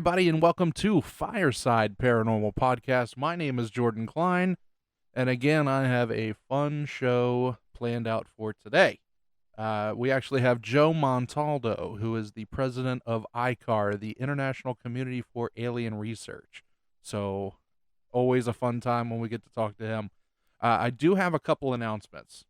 everybody, and welcome to Fireside Paranormal Podcast. My name is Jordan Cline, and again, I have a fun show planned out for today. We actually have Joe Montaldo, who is the president of ICAR, the International Community for Alien Research. So, always a fun time when we get to talk to him. I do have a couple announcements.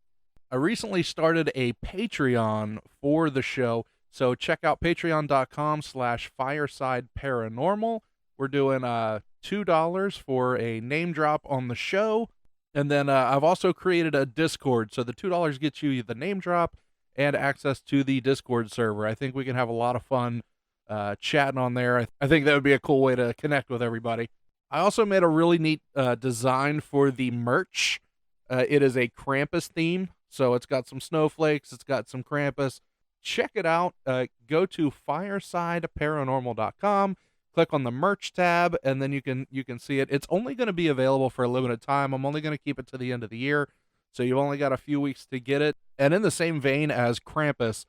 I recently started a Patreon for the show. So check out patreon.com/fireside paranormal. We're doing $2 for a name drop on the show. And then I've also created a Discord. So the $2 gets you the name drop and access to the Discord server. I think we can have a lot of fun chatting on there. I think that would be a cool way to connect with everybody. I also made a really neat design for the merch. It is a Krampus theme. So it's got some snowflakes. It's got some Krampus. Check it out. Go to firesideparanormal.com, click on the merch tab, and then you can see it. It's only going to be available for a limited time. I'm only going to keep it to the end of the year, so you've only got a few weeks to get it. And in the same vein as Krampus,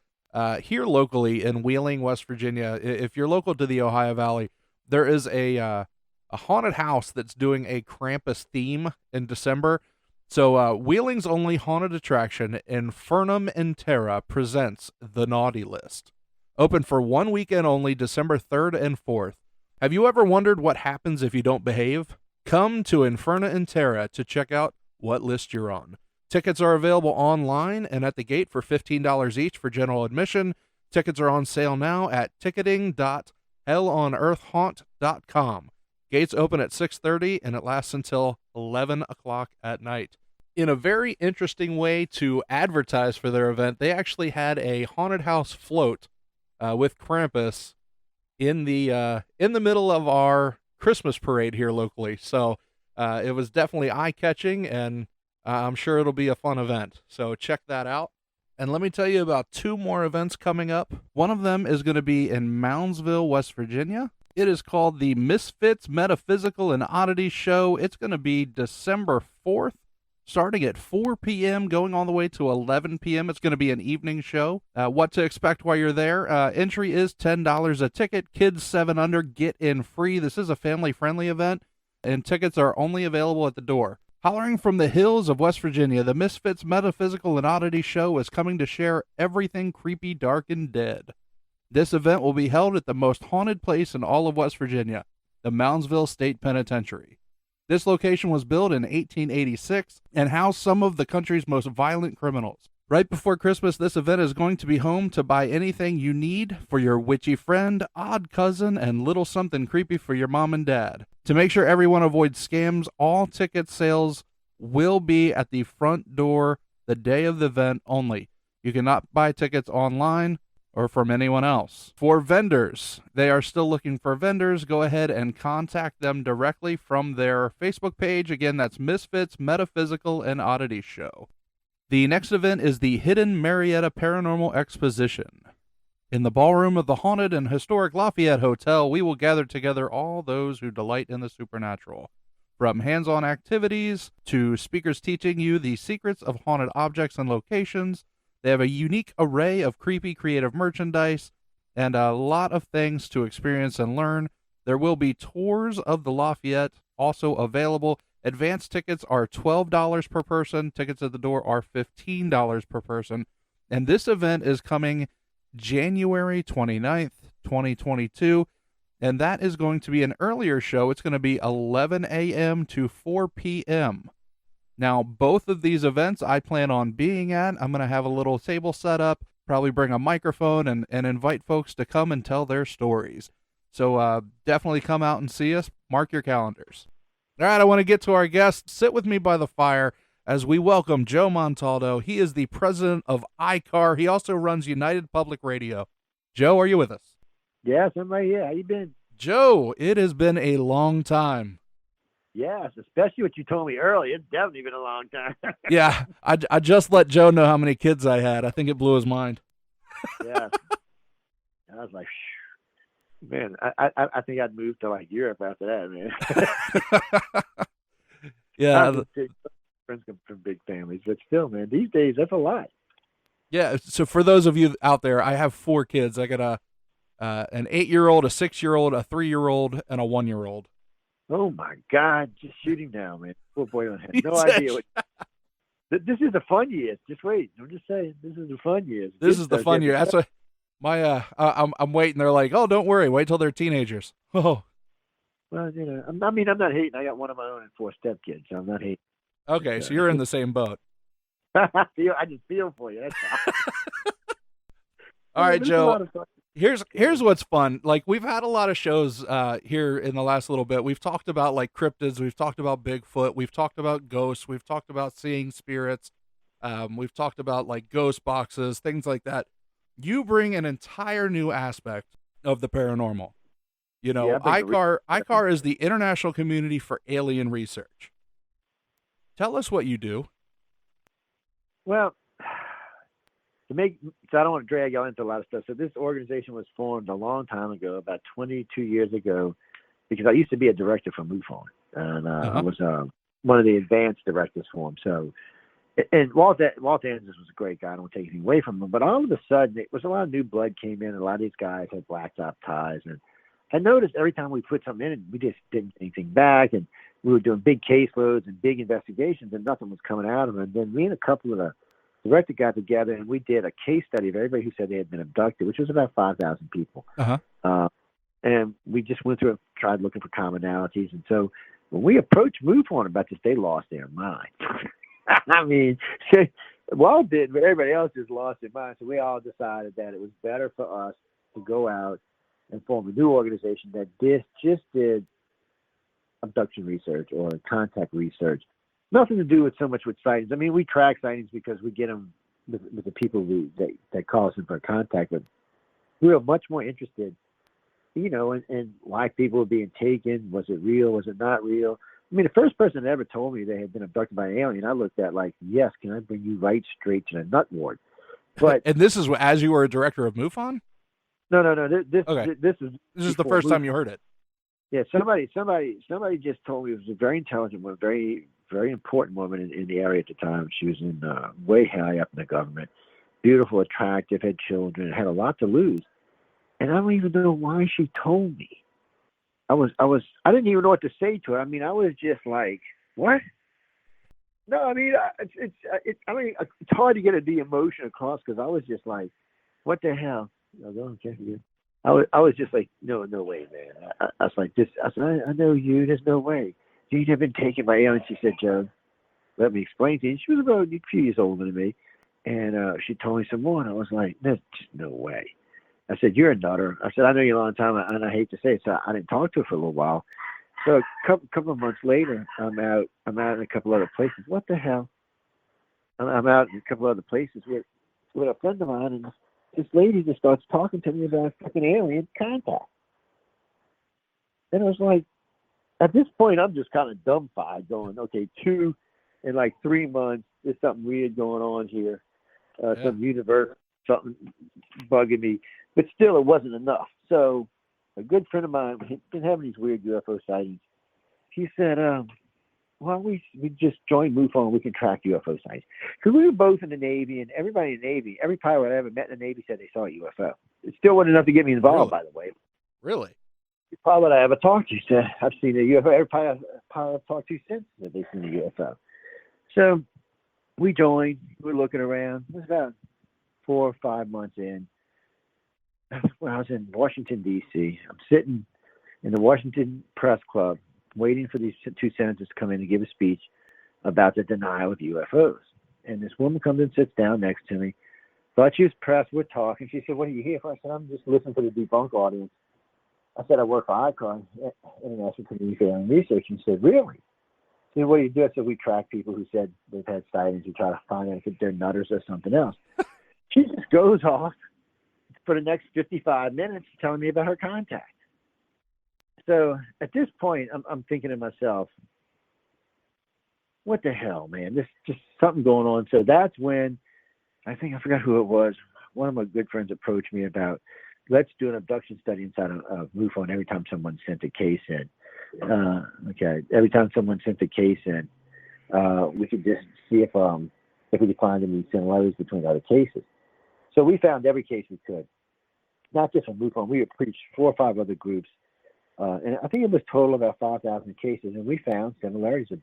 here locally in Wheeling, West Virginia, if you're local to the Ohio Valley, there is a haunted house that's doing a Krampus theme in December. So, Wheeling's only haunted attraction, Infernum in Terra, presents The Naughty List. Open for 1 weekend only, December 3rd and 4th. Have you ever wondered what happens if you don't behave? Come to Inferna in Terra to check out what list you're on. Tickets are available online and at the gate for $15 each for general admission. Tickets are on sale now at ticketing.hellonearthhaunt.com. Gates open at 6:30 and it lasts until 11 o'clock at night. In a very interesting way to advertise for their event, they actually had a haunted house float with Krampus in the middle of our Christmas parade here locally. So it was definitely eye-catching, and I'm sure it'll be a fun event. So check that out. And let me tell you about two more events coming up. One of them is going to be in Moundsville, West Virginia. It is called the Misfits, Metaphysical, and Oddity Show. It's going to be December 4th, starting at 4 p.m., going all the way to 11 p.m. It's going to be an evening show. What to expect while you're there. Entry is $10 a ticket. Kids 7 under get in free. This is a family-friendly event, and tickets are only available at the door. Hollering from the hills of West Virginia, the Misfits, Metaphysical, and Oddity Show is coming to share everything creepy, dark, and dead. This event will be held at the most haunted place in all of West Virginia, the Moundsville State Penitentiary. This location was built in 1886 and housed some of the country's most violent criminals. Right before Christmas, this event is going to be home to buy anything you need for your witchy friend, odd cousin, and little something creepy for your mom and dad. To make sure everyone avoids scams, all ticket sales will be at the front door the day of the event only. You cannot buy tickets online or from anyone else. For vendors, they are still looking for vendors. Go ahead and contact them directly from their Facebook page. Again, that's Misfits, Metaphysical, and Oddity Show. The next event is the Hidden Marietta Paranormal Exposition. In the ballroom of the haunted and historic Lafayette Hotel, we will gather together all those who delight in the supernatural. From hands-on activities to speakers teaching you the secrets of haunted objects and locations, they have a unique array of creepy creative merchandise and a lot of things to experience and learn. There will be tours of the Lafayette also available. Advance tickets are $12 per person. Tickets at the door are $15 per person. And this event is coming January 29th, 2022. And that is going to be an earlier show. It's going to be 11 a.m. to 4 p.m. Now, both of these events I plan on being at. I'm going to have a little table set up, probably bring a microphone and invite folks to come and tell their stories. So definitely come out and see us. Mark your calendars. All right, I want to get to our guest. Sit with me by the fire as we welcome Joe Montaldo. He is the president of ICAR. He also runs United Public Radio. Joe, are you with us? Yes, I'm right here. How you been? Joe, it has been a long time. Yes, especially what you told me earlier. It's definitely been a long time. Yeah, I just let Joe know how many kids I had. I think it blew his mind. Yeah. I was like, man, I think I'd move to like Europe after that, man. Yeah. Friends come from big families, but still, man, these days, that's a lot. Yeah, so for those of you out there, I have 4 kids. I got an 8-year-old, a 6-year-old, a 3-year-old, and a 1-year-old. Oh my God! Just shooting down, man. Poor boy had He no said- idea what. This is the fun years. Just wait. I'm just saying. This is the fun years. This is the fun year. That's what my I'm waiting. They're like, oh, don't worry, wait till they're teenagers. Oh, Well, you know, I'm not hating. I got one of my own and 4 stepkids, so I'm not hating. okay, so you're in the same boat. I just feel for you. That's all. All right, It's a Joe. lot of fun. Here's what's fun. Like, we've had a lot of shows here in the last little bit. We've talked about like cryptids. We've talked about Bigfoot. We've talked about ghosts. We've talked about seeing spirits. We've talked about like ghost boxes, things like that. You bring an entire new aspect of the paranormal. You know, Yeah, ICAR is the International Community for Alien Research. Tell us what you do. Well, so I don't want to drag y'all into a lot of stuff. So this organization was formed a long time ago, about 22 years ago, because I used to be a director for MUFON, and I was one of the advanced directors for him. So, and Walt Andrews was a great guy. I don't take anything away from him, but all of a sudden, it was a lot of new blood came in. A lot of these guys had blacktop ties, and I noticed every time we put something in, and we just didn't get anything back, and we were doing big caseloads and big investigations, and nothing was coming out of them. And then me and a couple of the director got together, and we did a case study of everybody who said they had been abducted, which was about 5,000 people. And we just went through and tried looking for commonalities. And so when we approached MUFON about this, they lost their mind. I mean, Walt did, but everybody else just lost their mind. So we all decided that it was better for us to go out and form a new organization that just did abduction research or contact research. Nothing to do with so much with sightings. I mean, we track sightings because we get them with the people that call us in for contact. But we were much more interested, you know, in why people were being taken. Was it real? Was it not real? I mean, the first person that ever told me they had been abducted by an alien, I looked at like, yes, can I bring you right straight to the nut ward? But and this is as you were a director of MUFON? No. This is the first time you heard it. Yeah, somebody just told me it was a very intelligent woman, very, very important woman in the area at the time. She was in way high up in the government, beautiful, attractive, had children, had a lot to lose, and I don't even know why she told me. I didn't even know what to say to her. I mean, I was just like, what? No, I mean, it's hard to get the emotion across because I was just like, what the hell? I was just like, no way, man. I was like, I know you. There's no way. You've never been taken by aliens. She said, Joe, let me explain to you. She was about a few years older than me. And she told me some more. And I was like, there's just no way. I said, you're a nutter. I said, I know you a long time. And I hate to say it. So I didn't talk to her for a little while. So a couple of months later, I'm out in a couple other places. What the hell? I'm out in a couple other places with a friend of mine. And this lady just starts talking to me about fucking alien contact. And I was like, at this point, I'm just kind of dumbfounded going, okay, 2 in like 3 months, there's something weird going on here. Some universe, something bugging me. But still, it wasn't enough. So a good friend of mine, he's been having these weird UFO sightings. He said, well, we just joined MUFON. We can track UFO sightings. Because we were both in the Navy, and everybody in the Navy, every pilot I ever met in the Navy said they saw a UFO. It still wasn't enough to get me involved, by the way. Really? Every pilot I ever talked to said, I've seen a UFO. Every pilot I've talked to since said they've seen a UFO. So we joined. We're looking around. It was about 4 or 5 months in. When I was in Washington, D.C., I'm sitting in the Washington Press Club waiting for these 2 senators to come in and give a speech about the denial of UFOs. And this woman comes and sits down next to me. Thought she was pressed. We're talking. She said, what are you here for? I said, I'm just listening to the debunk audience. I said, I work for ICAR, International Community for Alien Research. And she said, really? She said, what do you do? I said, we track people who said they've had sightings. We try to find out if they're nutters or something else. She just goes off for the next 55 minutes telling me about her contact. So at this point, I'm thinking to myself, what the hell, man? There's just something going on. So that's when I forgot who it was. One of my good friends approached me about, let's do an abduction study inside of MUFON every time someone sent a case in. Every time someone sent a case in, we could just see if we could find any similarities between other cases. So we found every case we could. not just from MUFON, we approached 4 or 5 other groups. And I think it was total about 5,000 cases, and we found similarities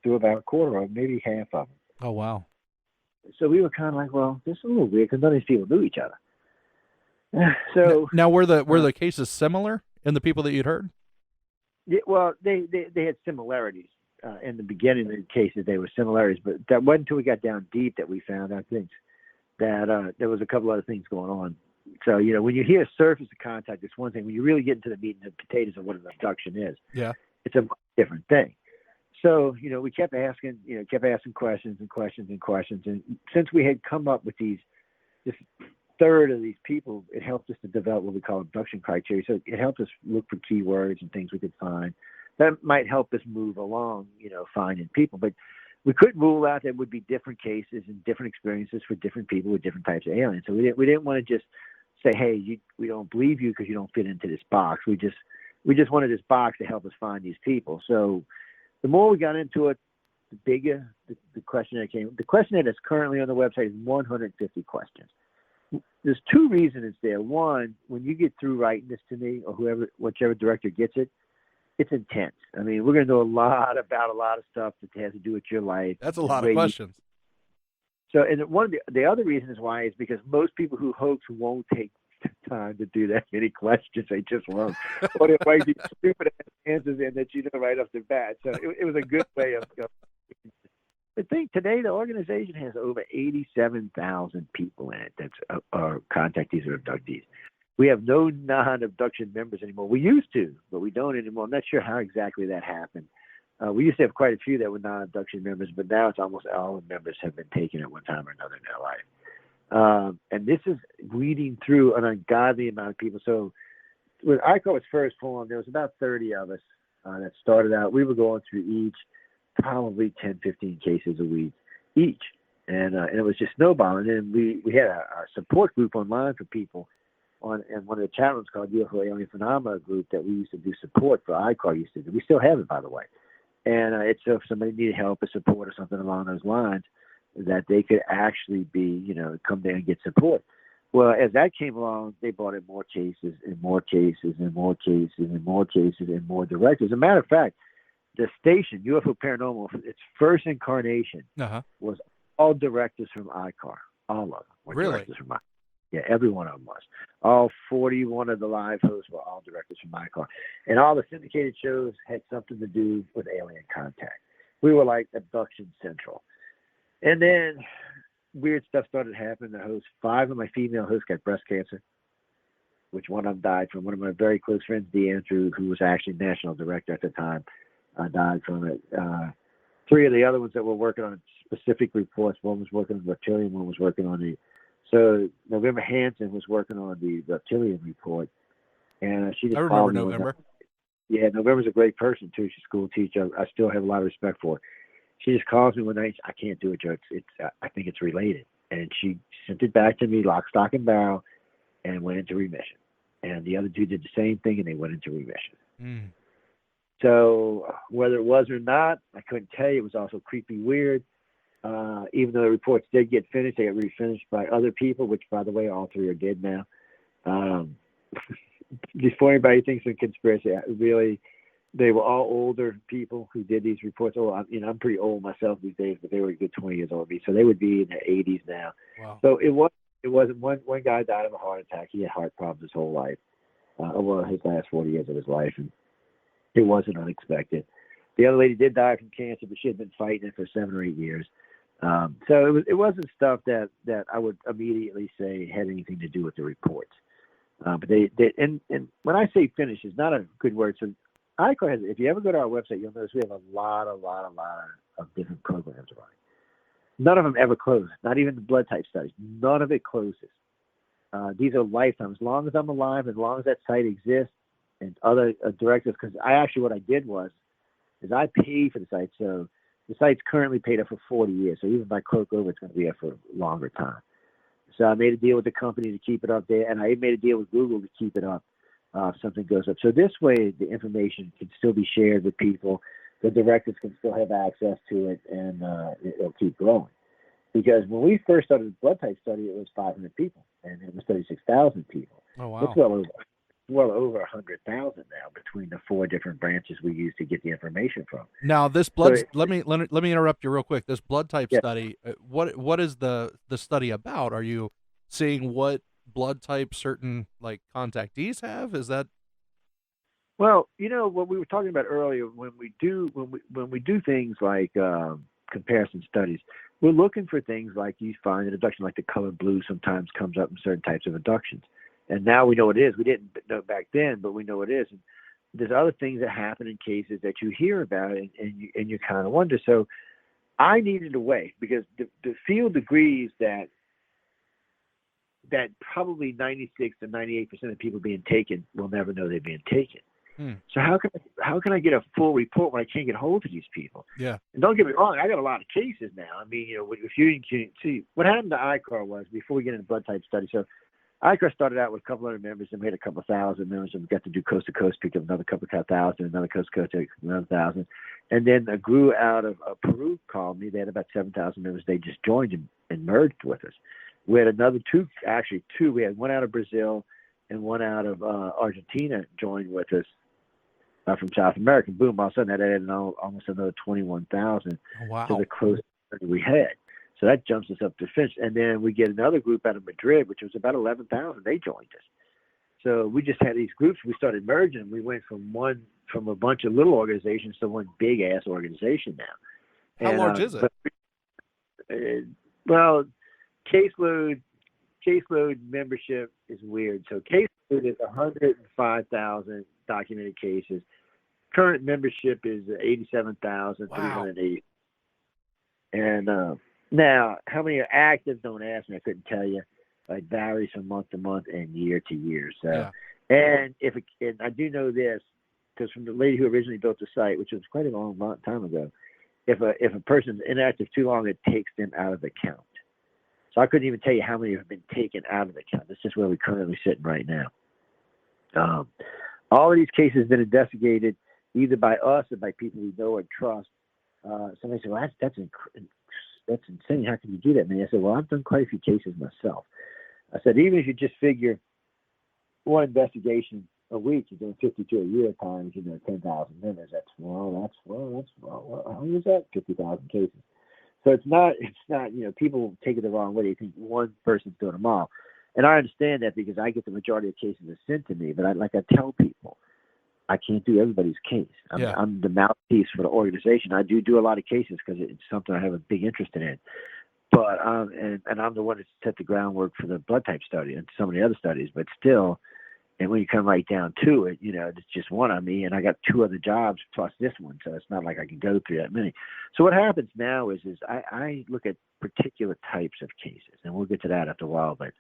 through about a quarter or maybe half of them. Oh, wow. So we were kind of like, well, this is a little weird because none of these people knew each other. So now were the cases similar in the people that you'd heard? Yeah, well, they had similarities in the beginning of the cases. They were similarities, but that wasn't until we got down deep that we found, I think, that there was a couple other things going on. So, when you hear surface of contact, it's one thing. When you really get into the meat and the potatoes of what an abduction is, it's a different thing. So, we kept asking questions and questions and questions. And since we had come up with this third of these people, it helped us to develop what we call abduction criteria. So it helped us look for keywords and things we could find that might help us move along, finding people. But we couldn't rule out there would be different cases and different experiences for different people with different types of aliens. So we didn't want to just say, hey, we don't believe you because you don't fit into this box. We just wanted this box to help us find these people. So the more we got into it, the bigger the questionnaire came. The questionnaire that's currently on the website is 150 questions. There's 2 reasons it's there. One, when you get through writing this to me, or whichever director gets it, it's intense. I mean, we're going to know a lot about a lot of stuff that has to do with your life. That's a lot of questions. So, and one of the other reasons why is because most people who hoax won't take time to do that many questions. They just won't. Or they might be stupid answers in that right off the bat. So it was a good way of I think today the organization has over 87,000 people in it that's are contactees or abductees. We have no non-abduction members anymore. We used to, but we don't anymore. I'm not sure how exactly that happened. We used to have quite a few that were non-abduction members, but now it's almost all the members have been taken at one time or another in their life. And this is weeding through an ungodly amount of people. So when ICAR was first formed, there was about 30 of us that started out. We were going through each probably 10, 15 cases a week each. And it was just snowballing. And we had our support group online for people and one of the chat rooms called UFO Alien Phenomena group that we used to do support for ICAR used to do. We still have it, by the way. And it's so if somebody needed help or support or something along those lines, that they could actually be, come there and get support. Well, as that came along, they brought in more cases and more cases and more cases and more cases and more directors. As a matter of fact, the station, UFO Paranormal, its first incarnation was all directors from ICAR. All of them were directors from ICAR. Yeah, every one of them was. All 41 of the live hosts were all directors from ICAR. And all the syndicated shows had something to do with alien contact. We were like Abduction Central. And then weird stuff started happening. The hosts, 5 of my female hosts got breast cancer, which one of them died from. One of my very close friends, DeAndrew, who was actually national director at the time, died from it. 3 of the other ones that were working on specific reports, one was working on reptilian, one was working on the. So November Hansen was working on the reptilian report, and she just. I remember November. Yeah, November's a great person too. She's a school teacher. I still have a lot of respect for her. She just calls me one night. I can't do it, Joe. I think it's related, and she sent it back to me, lock, stock, and barrel, and went into remission. And the other 2 did the same thing, and they went into remission. Mm. So whether it was or not, I couldn't tell you. It was also creepy weird. Even though the reports did get finished, they got refinished by other people, which, by the way, all 3 are dead now. Before anybody thinks of conspiracy, really, they were all older people who did these reports. Oh, I'm pretty old myself these days, but they were a good 20 years older than me. So they would be in their 80s now. Wow. So it wasn't one guy died of a heart attack. He had heart problems his whole life, his last 40 years of his life, and it wasn't unexpected. The other lady did die from cancer, but she had been fighting it for 7 or 8 years. So it wasn't stuff that I would immediately say had anything to do with the reports. But they and when I say finish, it's not a good word. So ICAR has, if you ever go to our website, you'll notice we have a lot of different programs running. None of them ever close. Not even the blood type studies. None of it closes. These are lifetimes. As long as I'm alive, as long as that site exists, and other directors, because what I did was I paid for the site. So the site's currently paid up for 40 years. So even if I croak over, it's going to be up for a longer time. So I made a deal with the company to keep it up there, and I made a deal with Google to keep it up if something goes up. So this way, the information can still be shared with people. The directors can still have access to it, and it'll keep growing. Because when we first started the blood type study, it was 500 people, and it was 36,000 people. Oh, It's wow. well over 100,000 now between the 4 different branches we use to get the information from. Now, this So, blood. Let me interrupt you real quick. This blood type yeah. study. What is the study about? Are you seeing what blood type certain like contactees have? Is that Well, what we were talking about earlier, when we do things like comparison studies, we're looking for things like you find in abduction, like the color blue sometimes comes up in certain types of abductions, and now we know what it is. We didn't know back then, but we know what it is. And there's other things that happen in cases that you hear about, and you kind of wonder. So I needed a way because the field agrees that probably 96 to 98% of people being taken will never know they're being taken. So how can I get a full report when I can't get hold of these people? yeah? And don't get me wrong, I got a lot of cases now. I mean, if you can see what happened to ICAR was before we get into blood type study. So ICAR started out with a couple hundred members and made a couple thousand members, and we got to do coast to coast, picked up another couple thousand, another coast to coast, another thousand, and then grew out of a Peru colony. They had about 7,000 members. They just joined and merged with us. We had another two. We had one out of Brazil and one out of Argentina joined with us. From South America, boom! All of a sudden, that added almost another 21,000 Wow. to the close we had. So that jumps us up to finish. And then we get another group out of Madrid, which was about 11,000. They joined us. So we just had these groups. We started merging. We went from a bunch of little organizations to one big ass organization now. How large is it? Well, caseload membership is weird. So caseload is 105,000 documented cases. Current membership is 87,380. Wow. And now, how many are active? Don't ask me. I couldn't tell you. It varies from month to month and year to year. So, yeah. And I do know this because from the lady who originally built the site, which was quite a long time ago, if a person's inactive too long, it takes them out of the count. So I couldn't even tell you how many have been taken out of the count. That's just where we're currently sitting right now. All of these cases have been investigated either by us or by people we know and trust. Somebody said, well, that's insane. How can you do that, man? I said, well, I've done quite a few cases myself. I said, even if you just figure one investigation a week, you're doing 52 a year times, 10,000 members. How is that 50,000 cases? So it's not, people take it the wrong way. They think one person's doing them all. And I understand that because I get the majority of cases that sent to me. But I tell people, I can't do everybody's case. I'm the mouthpiece for the organization. I do a lot of cases because it's something I have a big interest in. But and I'm the one that set the groundwork for the blood type study and some of the other studies. But still, and when you come right down to it, it's just one on me, and I got 2 other jobs plus this one, so it's not like I can go through that many. So what happens now is I look at particular types of cases, and we'll get to that after a while. But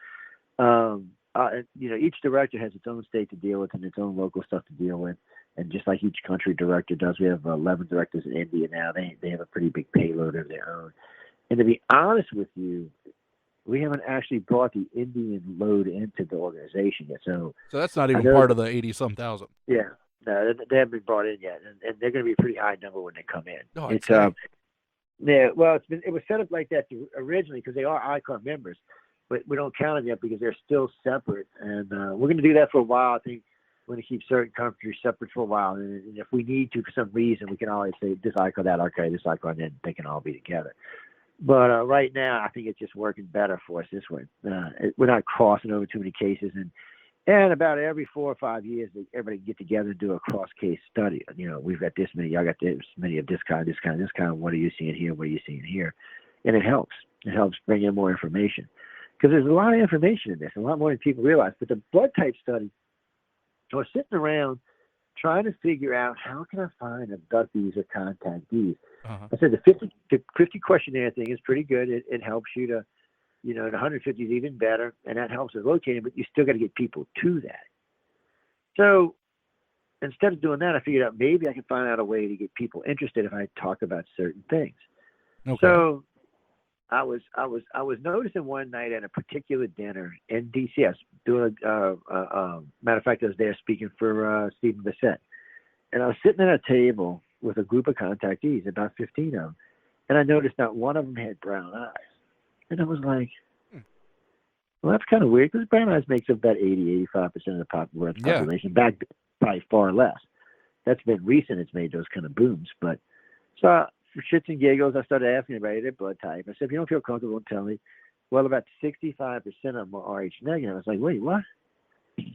each director has its own state to deal with and its own local stuff to deal with. And just like each country director does, we have 11 directors in India now. They have a pretty big payload of their own. And to be honest with you, we haven't actually brought the Indian load into the organization yet. So that's not even part of the 80-some thousand. Yeah, no, they haven't been brought in yet, and they're going to be a pretty high number when they come in. Oh, it's yeah. Well, it was set up like that originally because they are ICAR members. But we don't count them yet because they're still separate. And we're going to do that for a while. I think we're going to keep certain countries separate for a while. And if we need to, for some reason, we can always say this ICAR, that ICAR, this ICAR, and then they can all be together. But right now, I think it's just working better for us this way. We're not crossing over too many cases. And about every 4 or 5 years, everybody get together and do a cross-case study. We've got this many, y'all got this many of this kind, this kind, this kind. What are you seeing here? What are you seeing here? And it helps. It helps bring in more information. Because there's a lot of information in this, a lot more than people realize. But the blood type study, I was sitting around trying to figure out how can I find abductees or contactees. Uh-huh. I said the 50 questionnaire thing is pretty good. It helps you to, the 150 is even better, and that helps with locating, but you still got to get people to that. So instead of doing that, I figured out maybe I can find out a way to get people interested if I talk about certain things. Okay. So I was noticing one night at a particular dinner in D.C. I was doing matter of fact, I was there speaking for Stephen Bissett, and I was sitting at a table with a group of contactees, about 15 of them, and I noticed not one of them had brown eyes, and I was like, Well, that's kind of weird because brown eyes makes up about 80-85% of the world's population. Back then, probably far less. That's been recent. It's made those kind of booms. But so for shits and giggles, I started asking everybody their blood type. I said, if you don't feel comfortable, tell me. Well, about 65% of them are Rh negative. I was like, wait, what?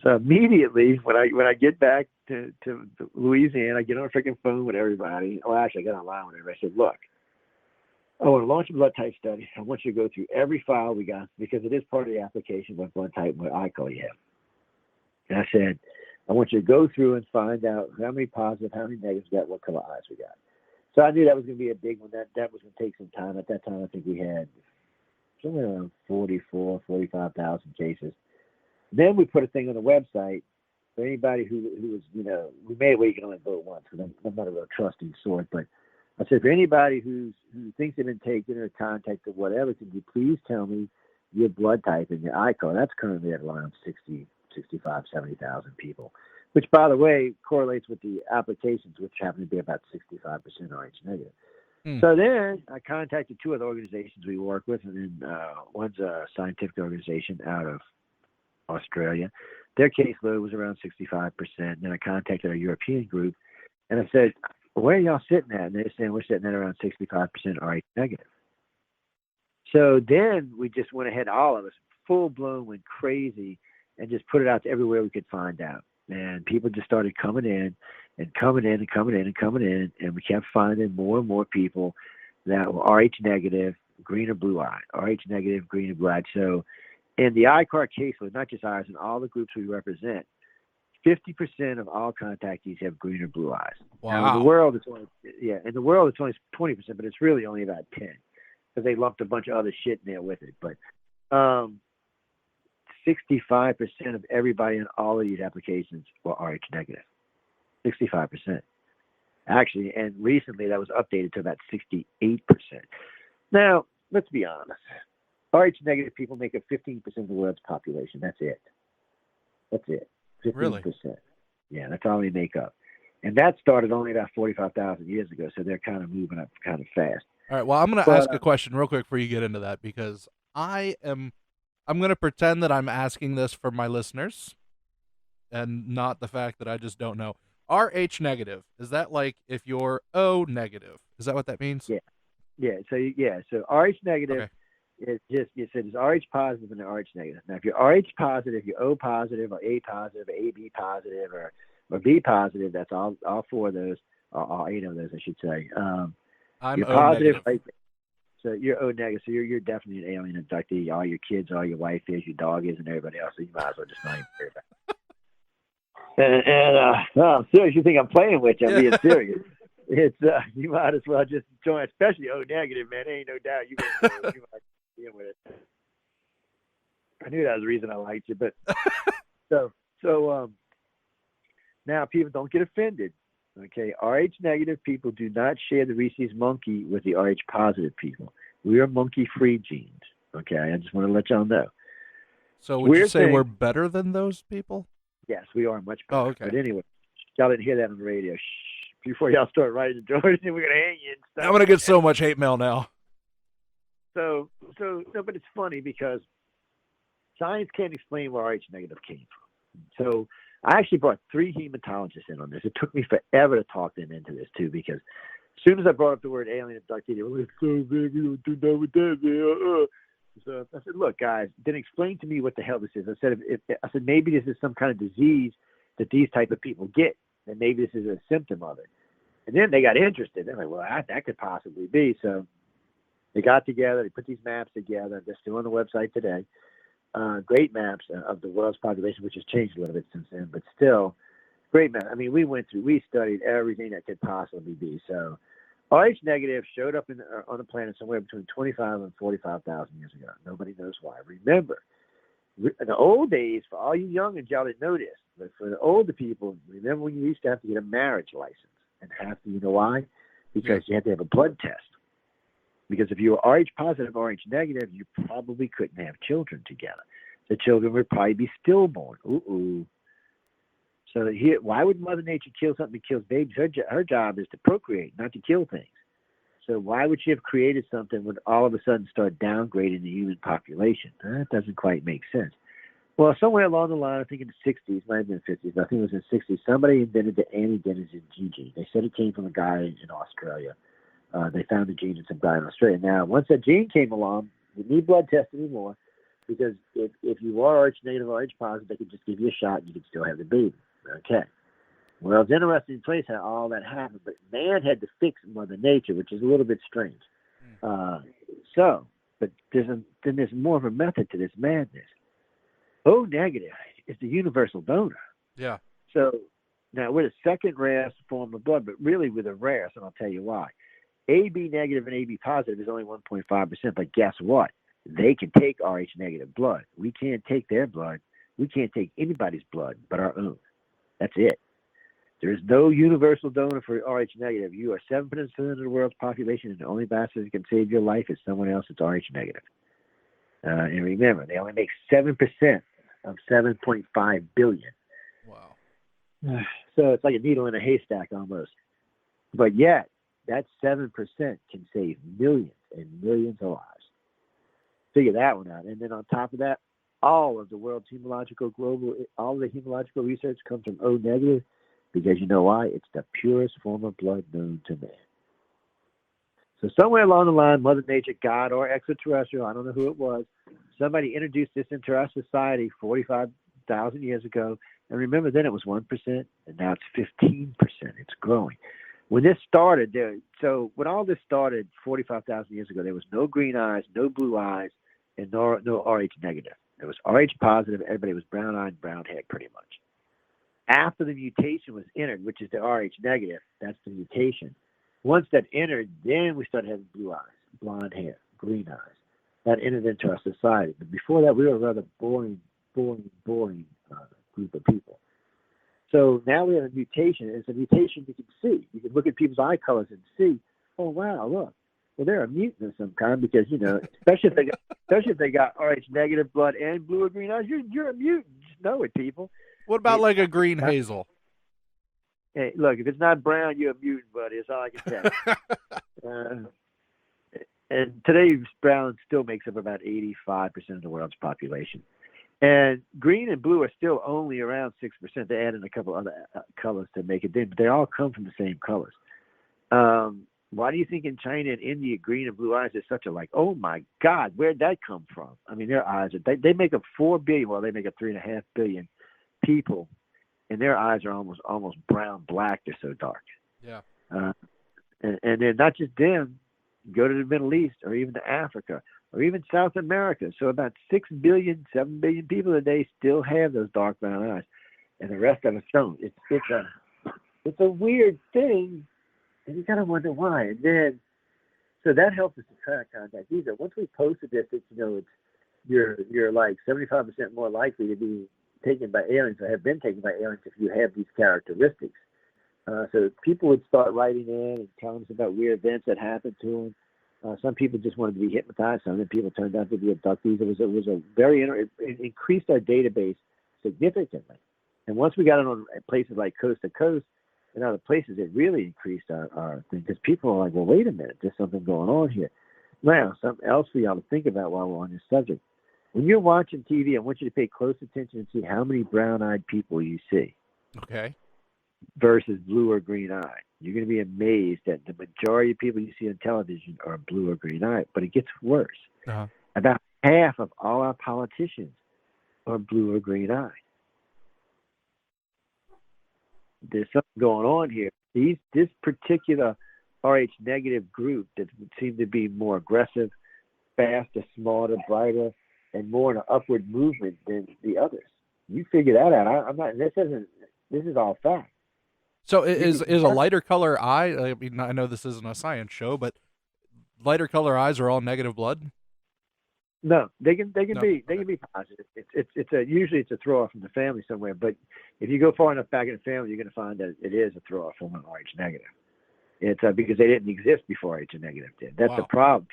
So immediately, when I get back to Louisiana, I get on a freaking phone with everybody. Oh, actually, I got online with everybody. I said, look, I want to launch a blood type study. I want you to go through every file we got because it is part of the application, what blood type, what ICAR you have. And I said, I want you to go through and find out how many positive, how many negatives we got, what color eyes we got. So I knew that was going to be a big one. That was going to take some time. At that time, I think we had somewhere around 45,000 cases. Then we put a thing on the website for anybody who was, we made it where you can only vote once because I'm not a real trusting sort. But I said, for anybody who thinks they've been taken or contacted or whatever, can you please tell me your blood type and your ICAR? That's currently at around 60, 65, 70,000 people, which, by the way, correlates with the applications, which happen to be about 65% Rh negative. So then I contacted two other organizations we work with, and then one's a scientific organization out of Australia. Their caseload was around 65%. And then I contacted our European group, and I said, where are y'all sitting at? And they're saying we're sitting at around 65% Rh negative. So then we just went ahead, all of us, full-blown, went crazy, and just put it out to everywhere we could find out. And people just started coming in, and we kept finding more and more people that were Rh negative, green or blue eye, Rh negative, green or blue eye. So in the ICAR caseload, not just ours, in all the groups we represent, 50% of all contactees have green or blue eyes. Wow. Now, in the world, it's only 20%, but it's really only about 10 because they lumped a bunch of other shit in there with it. But 65% of everybody in all of these applications were Rh negative. 65%. Actually, and recently that was updated to about 68%. Now, let's be honest. Rh negative people make up 15% of the world's population. That's it. 15%. Really? Yeah, that's all they make up. And that started only about 45,000 years ago, so they're kind of moving up kind of fast. All right, well, I'm going to ask a question real quick before you get into that, because I'm going to pretend that I'm asking this for my listeners and not the fact that I just don't know. Rh negative, is that like if you're O negative? Is that what that means? Yeah. So Rh negative is just, you said it's Rh positive and Rh negative. Now, if you're Rh positive, you're O positive or A positive, or AB positive or B positive, that's all four of those, or all 8 of those, I should say. I'm you're O positive, negative. right? So you're O negative. So you're definitely an alien abductee. All your kids are, your wife is, your dog is, and everybody else. So you might as well just not even worry about it. I'm serious. You think I'm playing with you? I'm being serious. It's you might as well just join, especially O negative, man. There ain't no doubt you might deal with it. I knew that was the reason I liked you, but so now people don't get offended. Okay, Rh negative people do not share the rhesus monkey with the Rh positive people. We are monkey-free genes. Okay, I just want to let y'all know. So would you say we're better than those people? Yes, we are much better. Oh, okay. But anyway, y'all didn't hear that on the radio. Shh. Before y'all start writing Jordan, we're gonna hang you and stuff. I'm gonna get so much hate mail now. So no, but it's funny because science can't explain where Rh negative came from. So I actually brought 3 hematologists in on this. It took me forever to talk them into this too, because as soon as I brought up the word alien abductee, they were like, "So big, we don't do that with that, man." So I said, "Look, guys, then explain to me what the hell this is." I said, maybe this is some kind of disease that these type of people get, and maybe this is a symptom of it. And then they got interested. They're like, "Well, that could possibly be." So they got together. They put these maps together. They're still on the website today. Great maps of the world's population, which has changed a little bit since then, but still great map. I mean, we studied everything that could possibly be. So Rh negative showed up on the planet somewhere between 25 and 45,000 years ago. Nobody knows why. Remember, in the old days, for all you youngins, y'all didn't know this, but for the older people, remember when you used to have to get a marriage license and have to, you know why? Because you had to have a blood test. Because if you were Rh positive, Rh negative, you probably couldn't have children together. The children would probably be stillborn. So why would Mother Nature kill something that kills babies? Her job is to procreate, not to kill things. So why would she have created something would all of a sudden start downgrading the human population? That doesn't quite make sense. Well, somewhere along the line, I think in the 60s, might have been the 50s, I think it was in the 60s, somebody invented the antidenizen gene. They said it came from a guy in Australia. They found the gene in some guy in Australia. Now, once that gene came along, you need blood tests anymore, because if you are Rh negative or Rh positive, they could just give you a shot and you could still have the baby. Okay. Well, it's interesting in place how all that happened, but man had to fix Mother Nature, which is a little bit strange. But there's more of a method to this madness. O negative is the universal donor. Yeah. So now we're the second rarest form of blood, but really we're the rarest, and I'll tell you why. AB negative and AB positive is only 1.5%, but guess what? They can take Rh negative blood. We can't take their blood. We can't take anybody's blood but our own. That's it. There is no universal donor for Rh negative. You are 7% of the world's population, and the only bastard that can save your life is someone else that's Rh negative. And remember, they only make 7% of 7.5 billion. Wow. So it's like a needle in a haystack almost. But yet, that 7% can save millions and millions of lives. Figure that one out. And then on top of that, all of the world's all the hematological research comes from O negative, because you know why? It's the purest form of blood known to man. So somewhere along the line, Mother Nature, God, or extraterrestrial, I don't know who it was, somebody introduced this into our society 45,000 years ago. And remember, then it was 1%, and now it's 15%. It's growing. When this started, when all this started 45,000 years ago, there was no green eyes, no blue eyes, and no Rh negative. There was Rh positive. Everybody was brown-eyed, brown-haired pretty much. After the mutation was entered, which is the Rh negative, that's the mutation. Once that entered, then we started having blue eyes, blonde hair, green eyes. That entered into our society. But before that, we were a rather boring group of people. So now we have a mutation. It's a mutation you can see. You can look at people's eye colors and see, oh, wow, look. Well, they're a mutant of some kind because, especially if they got Rh negative blood and blue or green eyes, you're a mutant. Just know it, people. What about like a green hazel? Hey, look, if it's not brown, you're a mutant, buddy. That's all I can tell you. And today's brown still makes up about 85% of the world's population. And green and blue are still only around 6%. They add in a couple other colors to make it in, but they all come from the same colors. Why do you think in China and India, green and blue eyes is such a oh my God, where'd that come from? I mean, their eyes, they make up 4 billion, well, they make up 3.5 billion people, and their eyes are almost brown black. They're so dark. Yeah. And then not just them, go to the Middle East or even to Africa or even South America. So about 6 billion, 7 billion people today still have those dark brown eyes, and the rest of us don't. It's a weird thing, and you gotta wonder why. And then, so that helps us attract contact. Either once we posted this, you're like 75% more likely to be taken by aliens or have been taken by aliens if you have these characteristics. So people would start writing in and telling us about weird events that happened to them. Some people just wanted to be hypnotized. Some people turned out to be abductees. It increased our database significantly. And once we got it on places like Coast to Coast and other places, it really increased our thing, because people are like, well, wait a minute, there's something going on here. Now, something else for y'all to think about while we're on this subject. When you're watching TV, I want you to pay close attention and see how many brown-eyed people you see. Okay. Versus blue or green eye. You're going to be amazed that the majority of people you see on television are blue or green eye, but it gets worse. Uh-huh. About half of all our politicians are blue or green eye. There's something going on here. This particular Rh negative group that seem to be more aggressive, faster, smarter, brighter, and more in an upward movement than the others. You figure that out. I'm not. This is all fact. So is a lighter color eye? I mean, I know this isn't a science show, but lighter color eyes are all negative blood. No, they can be positive. Usually it's a throw off from the family somewhere. But if you go far enough back in the family, you're going to find that it is a throw off from an Rh negative. It's because they didn't exist before Rh negative did. That's the problem.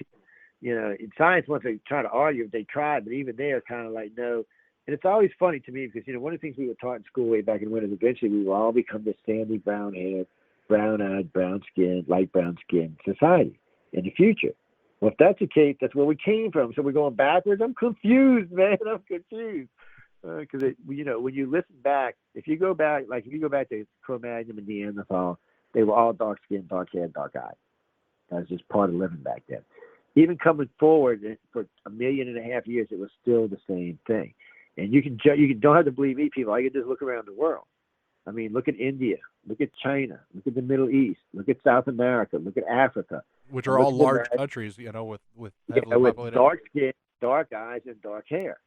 In science, once they try to argue, they tried, but even they are kind of like no. And it's always funny to me because one of the things we were taught in school way back in when eventually we will all become this sandy brown hair, brown eyed, brown skin, light brown skin society. in the future. Well, if that's the case, that's where we came from. So we're going backwards. I'm confused, man. I'm confused. Because when you listen back, if you go back to Cro-Magnon and Neanderthal, they were all dark skinned, dark haired, dark eyed. That was just part of living back then. Even coming forward for 1.5 million years, it was still the same thing. And you don't have to believe me, people. I can just look around the world. I mean, look at India, look at China, look at the Middle East, look at South America, look at Africa, which are all large countries, with heavily populated. Dark skin, dark eyes, and dark hair.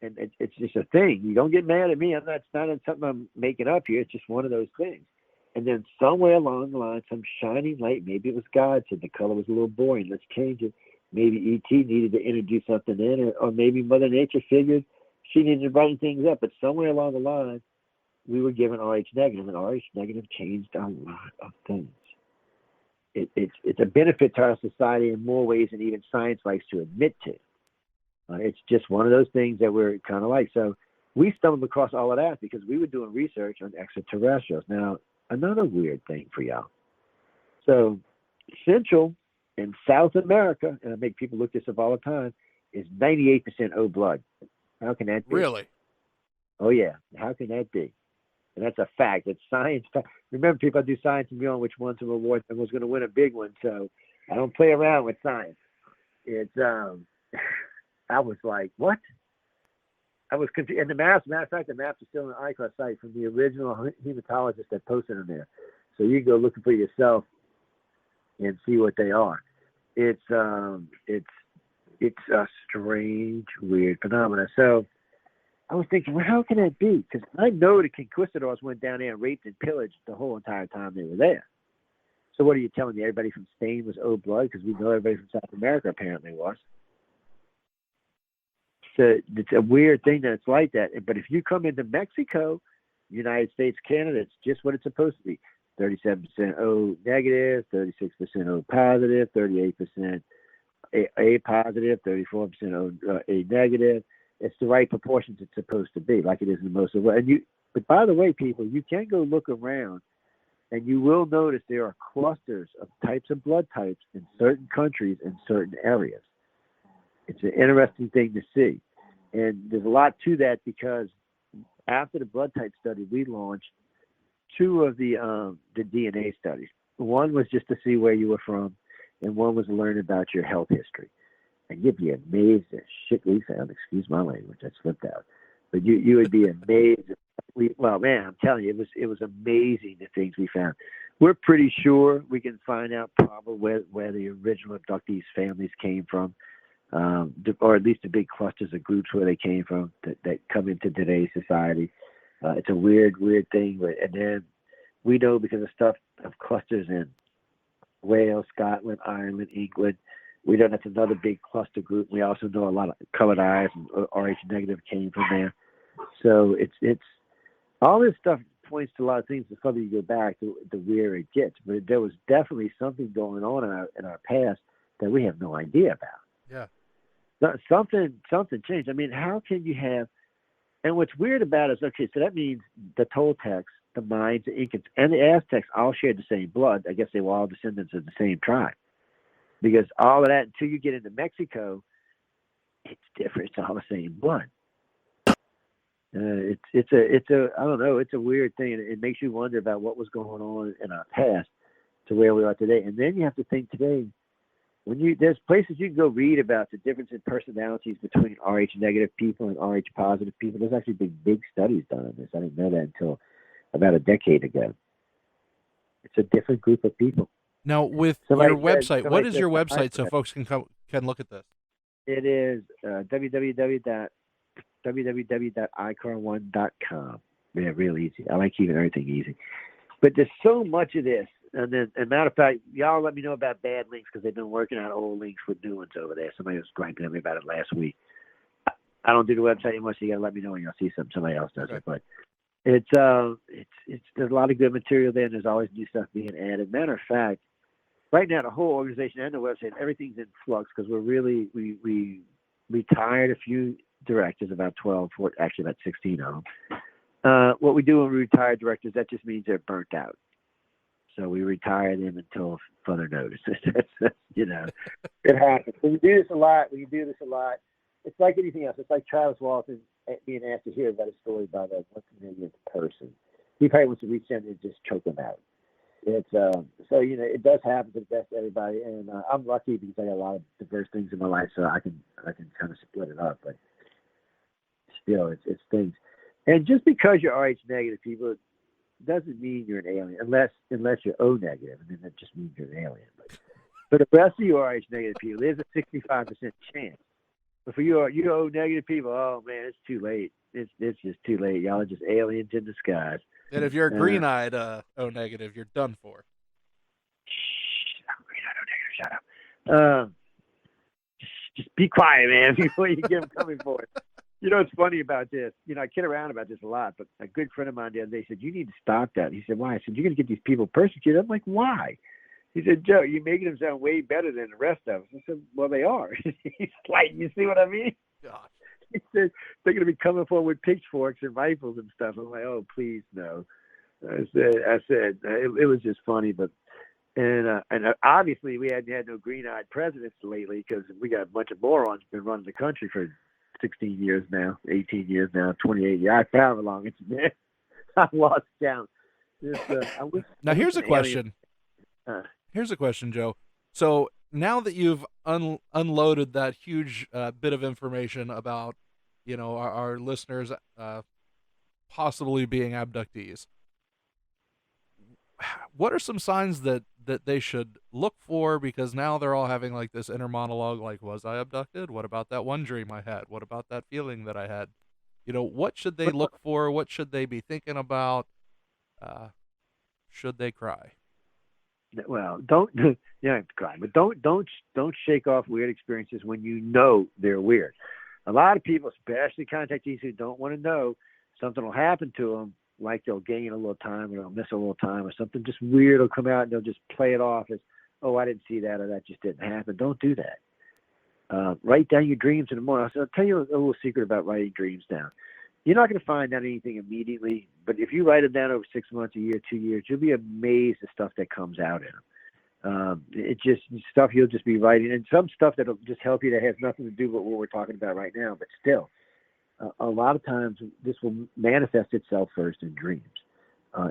And it's just a thing. You don't get mad at me. It's not something I'm making up here. It's just one of those things. And then somewhere along the line, some shining light, maybe it was God, said the color was a little boring. Let's change it. Maybe E.T. needed to introduce something in, or maybe Mother Nature figured she needed to brighten things up. But somewhere along the line, we were given RH negative, and RH negative changed a lot of things. It's a benefit to our society in more ways than even science likes to admit to. It's just one of those things that we're kind of like. So we stumbled across all of that because we were doing research on extraterrestrials. Now, another weird thing for y'all. So Central and South America, and I make people look this up all the time, is 98% O blood. How can that be? Really? Oh, yeah. How can that be? And that's a fact. It's science. Remember, people, I do science and beyond, which one's an award and was going to win a big one. So I don't play around with science. It's I was like, what? I was confused. And matter of fact, the maps are still on the ICAR site from the original hematologist that posted them there. So you can go looking for yourself and see what they are. It's a strange, weird phenomenon. So I was thinking, well, how can that be? Because I know the conquistadors went down there and raped and pillaged the whole entire time they were there. So what are you telling me? Everybody from Spain was O blood? Because we know everybody from South America apparently was. So it's a weird thing that it's like that. But if you come into Mexico, United States, Canada, it's just what it's supposed to be. 37% O negative, 36% O positive, 38% A positive, 34% O A negative. It's the right proportions it's supposed to be, like it is in most of the world. But by the way, people, you can go look around, and you will notice there are clusters of types of blood types in certain countries and certain areas. It's an interesting thing to see. And there's a lot to that because after the blood type study, we launched 2 of the DNA studies. One was just to see where you were from, and one was to learn about your health history. And you'd be amazed at shit we found. Excuse my language, I slipped out. But you would be amazed. Well, man, I'm telling you, it was amazing the things we found. We're pretty sure we can find out probably where the original abductees' families came from. Or at least the big clusters of groups where they came from that come into today's society. It's a weird thing. And then we know because of stuff of clusters in Wales, Scotland, Ireland, England. We know that's another big cluster group. We also know a lot of colored eyes and RH negative came from there. So it's all this stuff points to a lot of things. The further you go back, the weirder it gets. But there was definitely something going on in our past that we have no idea about. Yeah. Something changed. I mean, how can you have? And what's weird about it is, okay, so that means the Toltecs, the Mayans, the Incans, and the Aztecs all shared the same blood. I guess they were all descendants of the same tribe. Because all of that, until you get into Mexico, it's different. It's all the same blood. It's a I don't know. It's a weird thing. It makes you wonder about what was going on in our past to where we are today. And then you have to think today. There's places you can go read about the difference in personalities between RH negative people and RH positive people. There's actually big studies done on this. I didn't know that until about a decade ago. It's a different group of people. Now, with your website, what is your website so folks can look at this? It is www.icar1.com. Yeah, real easy. I like keeping everything easy. But there's so much of this. And then, as a matter of fact, y'all let me know about bad links because they've been working out old links with new ones over there. Somebody was griping at me about it last week. I don't do the website anymore, so you got to let me know when you'll see something. Somebody else does it. But it's there's a lot of good material there, and there's always new stuff being added. Matter of fact, right now the whole organization and the website, everything's in flux because we retired a few directors, about 12, actually about 16 of them. What we do when we retire directors, that just means they're burnt out. So we retired him until further notice. It happens. When you do this a lot, it's like anything else. It's like Travis Walton being asked to hear about a story about a 1 millionth person. He probably wants to reach in and just choke them out. It's it does happen to the best of everybody, and I'm lucky because I got a lot of diverse things in my life, so I can kind of split it up. But still, it's things. And just because you're RH negative, people, doesn't mean you're an alien, unless you're O negative, and then that just means you're an alien. But for the rest of you RH negative people, there's a 65% chance. But for you O negative people, oh man, it's too late. It's just too late. Y'all are just aliens in disguise. And if you're a green-eyed O negative, you're done for. Shut up. Just be quiet, man, before you get them coming for it. You know what's funny about this? I kid around about this a lot, but a good friend of mine the other day said, you need to stop that. He said, why? I said, you're going to get these people persecuted. I'm like, why? He said, Joe, you're making them sound way better than the rest of us. I said, well, they are. He's like, you see what I mean? God. He said, they're going to be coming forward with pitchforks and rifles and stuff. I'm like, oh, please, no. I said, it was just funny, but and obviously we hadn't had no green-eyed presidents lately because we got a bunch of morons been running the country for 16 years now, 18 years now, 28 years. I found how long it's been. I've lost count. Now here's a question. Here's a question, Joe. So now that you've unloaded that huge bit of information about, our listeners possibly being abductees, what are some signs that they should look for? Because now they're all having like this inner monologue, like, was I abducted? What about that one dream I had? What about that feeling that I had? What should they look for? What should they be thinking about? Should they cry? Well, don't cry, but don't shake off weird experiences when you know they're weird. A lot of people, especially contactees who don't want to know, something will happen to them, like they'll gain a little time or they'll miss a little time or something just weird will come out and they'll just play it off as, oh, I didn't see that or that just didn't happen. Don't do that. Write down your dreams in the morning. I'll tell you a little secret about writing dreams down. You're not going to find out anything immediately, but if you write them down over 6 months, a year, 2 years, you'll be amazed at stuff that comes out in them. It's just stuff you'll just be writing, and some stuff that'll just help you that has nothing to do with what we're talking about right now, but still. A lot of times this will manifest itself first in dreams.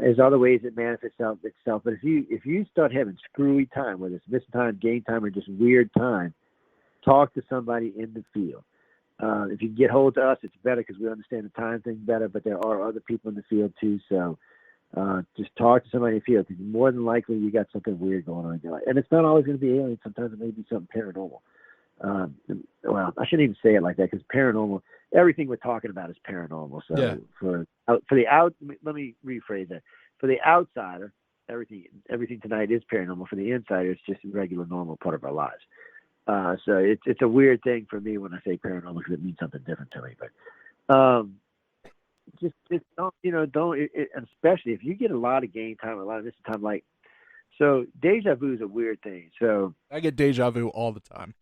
There's other ways it manifests itself, but if you start having screwy time, whether it's missing time, gain time, or just weird time, talk to somebody in the field. If you get hold to us, it's better because we understand the time thing better, but there are other people in the field too, so just talk to somebody in the field because more than likely you got something weird going on in your life. And it's not always going to be aliens. Sometimes it may be something paranormal. Well, I shouldn't even say it like that because paranormal, everything we're talking about is paranormal. So yeah. Let me rephrase that. For the outsider, everything tonight is paranormal. For the insider, it's just a regular, normal part of our lives. So it's a weird thing for me when I say paranormal because it means something different to me. But just don't, and especially if you get a lot of gain time, a lot of missing time, like so. Deja vu is a weird thing. So I get deja vu all the time.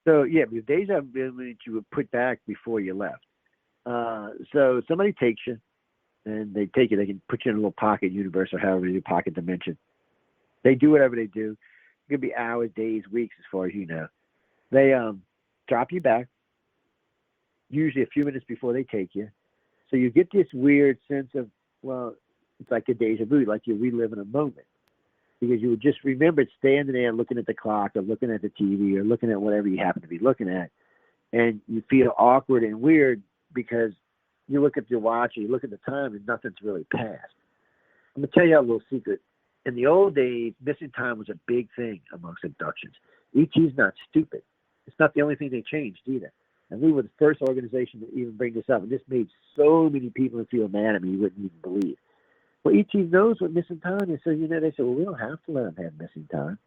So yeah, because deja vu means you were put back before you left. So somebody takes you, and they take you. They can put you in a little pocket universe or however you do, pocket dimension. They do whatever they do. It could be hours, days, weeks, as far as you know. They drop you back, usually a few minutes before they take you. So you get this weird sense of, well, it's like a deja vu, like you're reliving a moment. Because you would just remember standing there looking at the clock or looking at the TV or looking at whatever you happen to be looking at. And you feel awkward and weird because you look at your watch or you look at the time and nothing's really passed. I'm going to tell you a little secret. In the old days, missing time was a big thing amongst abductions. ET's not stupid. It's not the only thing they changed either. And we were the first organization to even bring this up. And this made so many people feel mad at me you wouldn't even believe. Well, ET knows what missing time is. So, they said, well, we don't have to let them have missing time.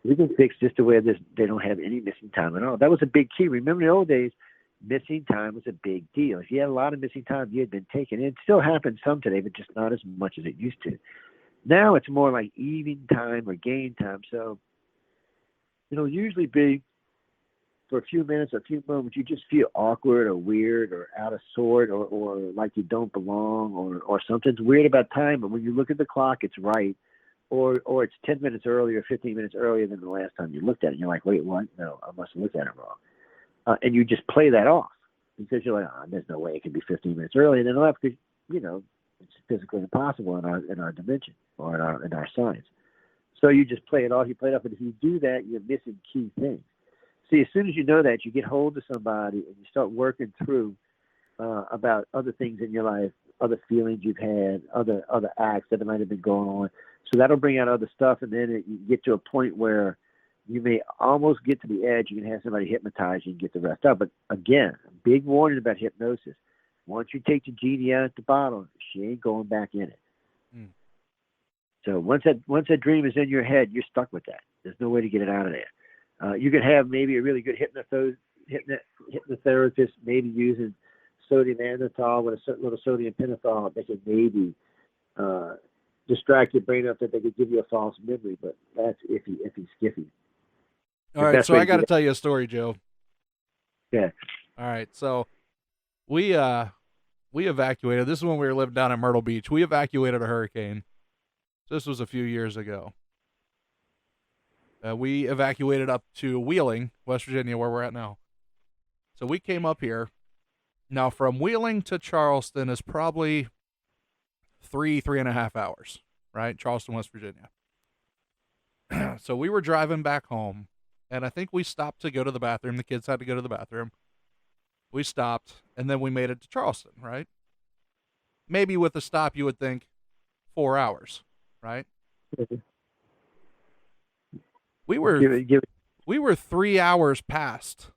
We can fix this to where they don't have any missing time at all. That was a big key. Remember in the old days, missing time was a big deal. If you had a lot of missing time, you had been taken. It still happens some today, but just not as much as it used to. Now it's more like evening time or gain time. So it'll usually be for a few minutes, a few moments, you just feel awkward or weird or out of sort or like you don't belong or something's weird about time. But when you look at the clock, it's right. or it's 10 minutes earlier, 15 minutes earlier than the last time you looked at it. And you're like, wait, what? No, I must have looked at it wrong. And you just play that off because you're like, oh, there's no way it can be 15 minutes earlier than 11 because, it's physically impossible in our dimension or in our science. So you just play it off. You play it off. But if you do that, you're missing key things. See, as soon as you know that, you get hold of somebody and you start working through about other things in your life, other feelings you've had, other acts that might have been going on. So that'll bring out other stuff, and then you get to a point where you may almost get to the edge. You can have somebody hypnotize you and get the rest out. But again, big warning about hypnosis. Once you take the genie out at the bottle, she ain't going back in it. Mm. So once that dream is in your head, you're stuck with that. There's no way to get it out of there. You could have maybe a really good hypnotherapist, maybe using sodium mannitol with a little sodium pentothal. They could maybe distract your brain enough that they could give you a false memory, but that's iffy, skiffy. All right, so I got to tell you a story, Joe. Yeah. All right, so we evacuated. This is when we were living down at Myrtle Beach. We evacuated a hurricane. This was a few years ago. We evacuated up to Wheeling, West Virginia, where we're at now. So we came up here. Now, from Wheeling to Charleston is probably 3.5 hours, right? Charleston, West Virginia. So we were driving back home, and I think we stopped to go to the bathroom. The kids had to go to the bathroom. We stopped, and then we made it to Charleston, right? Maybe with a stop, you would think 4 hours, right? We were 3 hours past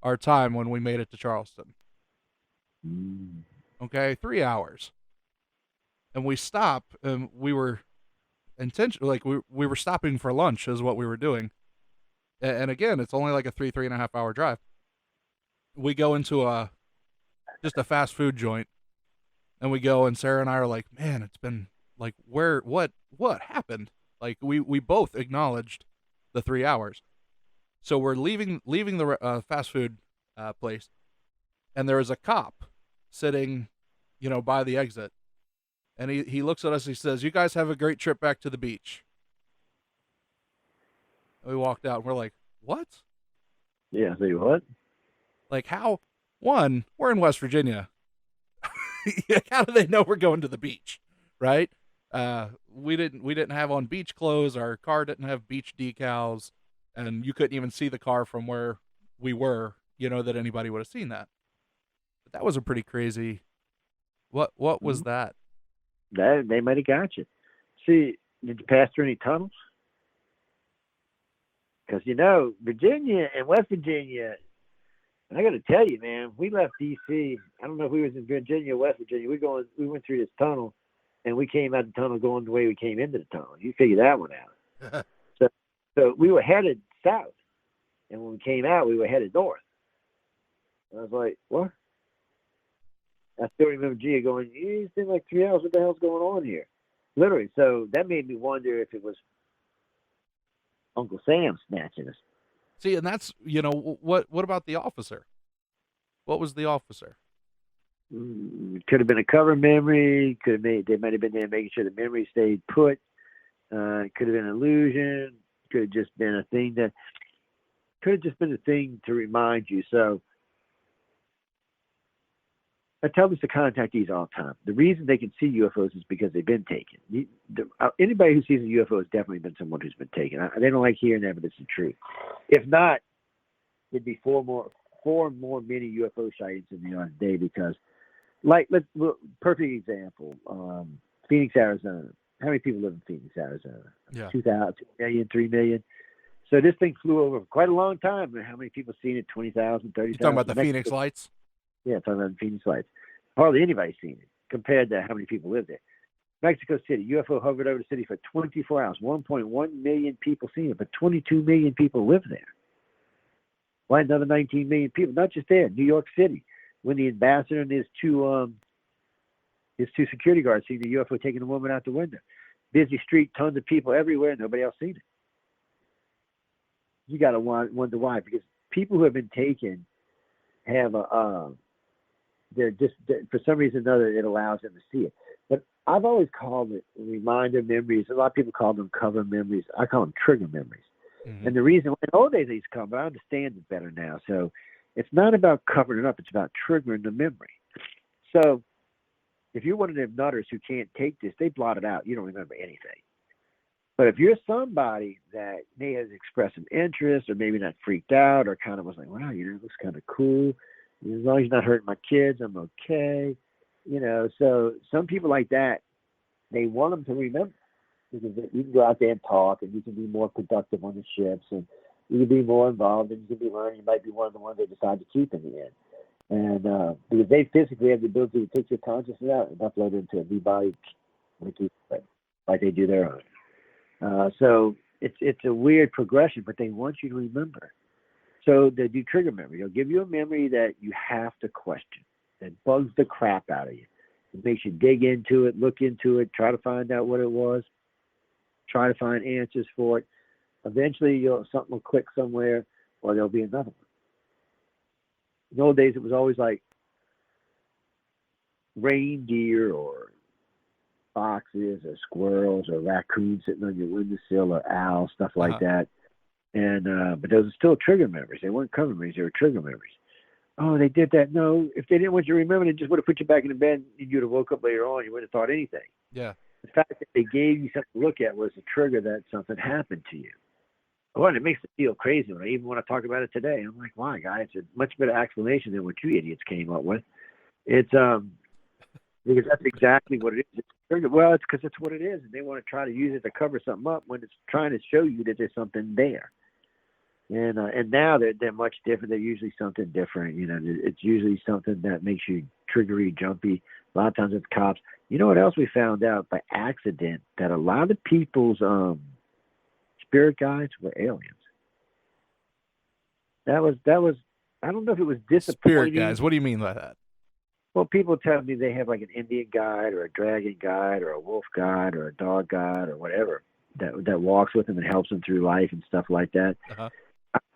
our time when we made it to Charleston. Okay, 3 hours. And we stop, and we were we were stopping for lunch is what we were doing. And again, it's only like a 3.5 hour drive. We go into just a fast food joint, and we go, and Sarah and I are like, man, it's been like, what happened? Like we both acknowledged the 3 hours. So we're leaving the fast food place, and there is a cop sitting, by the exit. And he looks at us, he says, "You guys have a great trip back to the beach." And we walked out, and we're like, what? Yeah, say what? Like, how? One, we're in West Virginia. How do they know we're going to the beach, right? We didn't have on beach clothes. Our car didn't have beach decals, and you couldn't even see the car from where we were, that anybody would have seen that. But that was a pretty crazy. What was that? That they might have got you. See, did you pass through any tunnels? Because Virginia and West Virginia. I got to tell you, man, we left D.C. I don't know if we was in Virginia or West Virginia. We went through this tunnel, and we came out the tunnel going the way we came into the tunnel. You figure that one out. So we were headed south, and when we came out, we were headed north. And I was like, what? I still remember Gia going, it's been like 3 hours. What the hell's going on here? Literally. So that made me wonder if it was Uncle Sam snatching us. See, and that's, what about the officer? What was the officer? Could have been a cover memory. They might have been there making sure the memory stayed put. Could have been an illusion. Could have just been a thing to remind you. So I tell us to contact these all the time. The reason they can see UFOs is because they've been taken. Anybody who sees a UFO has definitely been someone who's been taken. They don't like hearing that, but it's the truth. If not, it'd be four more mini UFO sightings in the United States because, perfect example, Phoenix, Arizona. How many people live in Phoenix, Arizona? Yeah. 2 million, 3 million. So this thing flew over for quite a long time. How many people seen it? 20,000, 30,000. You talking about the Phoenix Lights? Yeah, talking about the Phoenix Lights. Hardly anybody's seen it compared to how many people live there. Mexico City, UFO hovered over the city for 24 hours. 1.1 million people seen it, but 22 million people live there. Why another 19 million people? Not just there. New York City, when the ambassador and his two security guards seen the UFO taking a woman out the window. Busy street, tons of people everywhere, nobody else seen it. You got to wonder why, because people who have been taken have they're just, for some reason or another, it allows them to see it. But I've always called it reminder memories. A lot of people call them cover memories. I call them trigger memories. Mm-hmm. And the reason, in old days these come, but I understand it better now. So it's not about covering it up. It's about triggering the memory. So if you're one of them nutters who can't take this, they blot it out. You don't remember anything. But if you're somebody that may have expressed some interest or maybe not freaked out or kind of was like, wow, it looks kind of cool. As long as you're not hurting my kids, I'm okay. So some people like that, they want them to remember because you can go out there and talk and you can be more productive on the ships and you can be more involved and you can be learning. You might be one of the ones they decide to keep in the end. And because they physically have the ability to take your consciousness out and upload it into a new body like they do their own. So it's a weird progression, but they want you to remember. So they do trigger memory. They'll give you a memory that you have to question, that bugs the crap out of you. It makes you dig into it, look into it, try to find out what it was, try to find answers for it. Eventually, something will click somewhere, or there'll be another one. In the old days, it was always like reindeer or foxes or squirrels or raccoons sitting on your windowsill or owls, stuff like that. And but those are still trigger memories. They weren't cover memories. They were trigger memories. Oh, they did that. No, if they didn't want you to remember, they just would have put you back in the bed and you'd have woke up later on. You wouldn't have thought anything. Yeah. The fact that they gave you something to look at was a trigger that something happened to you. Oh, and it makes me feel crazy when I even want to talk about it today. I'm like, why, guys? It's a much better explanation than what you idiots came up with. It's because that's exactly what it is. It's trigger. Well, it's because it's what it is, and they want to try to use it to cover something up when it's trying to show you that there's something there. And now they're much different. They're usually something different. It's usually something that makes you triggery, jumpy. A lot of times it's cops. You know what else we found out by accident? That a lot of people's spirit guides were aliens. That was. I don't know if it was disappointing. Spirit guides. What do you mean by that? Well, people tell me they have like an Indian guide or a dragon guide or a wolf guide or a dog guide or whatever that walks with them and helps them through life and stuff like that.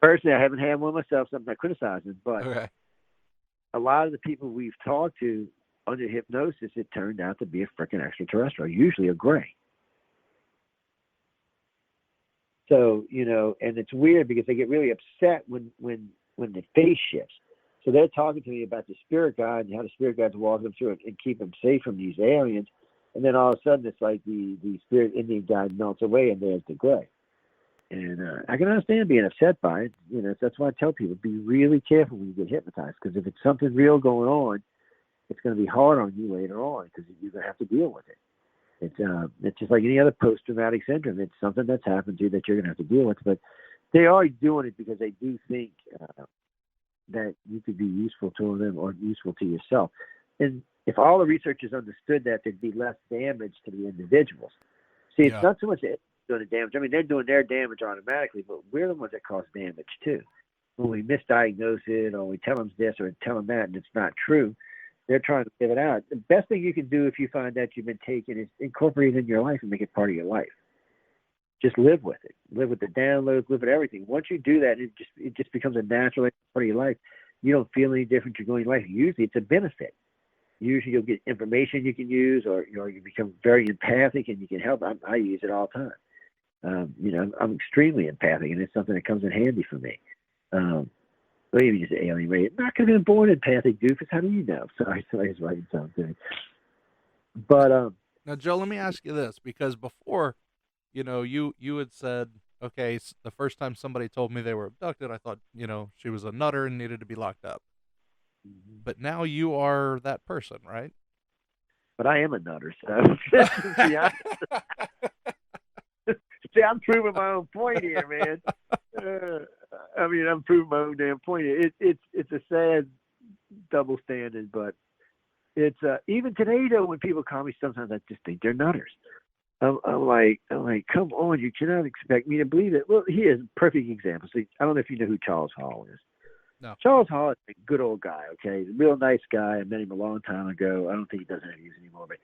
Personally, I haven't had one myself, so I'm not criticizing, but a lot of the people we've talked to under hypnosis, it turned out to be a freaking extraterrestrial, usually a gray. So, and it's weird because they get really upset when the phase shifts. So they're talking to me about the spirit guide and how the spirit guides walk them through it and keep them safe from these aliens. And then all of a sudden, it's like the spirit Indian guide melts away and there's the gray. And I can understand being upset by it. That's why I tell people, be really careful when you get hypnotized, because if it's something real going on, it's going to be hard on you later on because you're going to have to deal with it. It's just like any other post-traumatic syndrome. It's something that's happened to you that you're going to have to deal with. But they are doing it because they do think that you could be useful to them or useful to yourself. And if all the researchers understood that, there'd be less damage to the individuals. See, it's not so much that doing the damage. I mean, they're doing their damage automatically, but we're the ones that cause damage too. When we misdiagnose it or we tell them this or tell them that and it's not true, they're trying to live it out. The best thing you can do if you find out you've been taken is incorporate it in your life and make it part of your life. Just live with it. Live with the downloads, live with everything. Once you do that, it just becomes a natural part of your life. You don't feel any different. You're going life. Usually it's a benefit. Usually you'll get information you can use, or you become very empathic and you can help. I use it all the time. I'm extremely empathic, and it's something that comes in handy for me. Maybe just alien race. Not because I'm born empathic, doofus. How do you know? Sorry, somebody's writing something. But now, Joe, let me ask you this, because before, you had said, okay, the first time somebody told me they were abducted, I thought, she was a nutter and needed to be locked up. But now you are that person, right? But I am a nutter, so see, I'm proving my own point here, man. I'm proving my own damn point here. It's a sad double standard, but it's even today though, when people call me, sometimes I just think they're nutters. I'm like, come on, you cannot expect me to believe it. Well, here's a perfect example. See, I don't know if you know who Charles Hall is. No. Charles Hall is a good old guy, okay? He's a real nice guy. I met him a long time ago. I don't think he does interviews anymore, but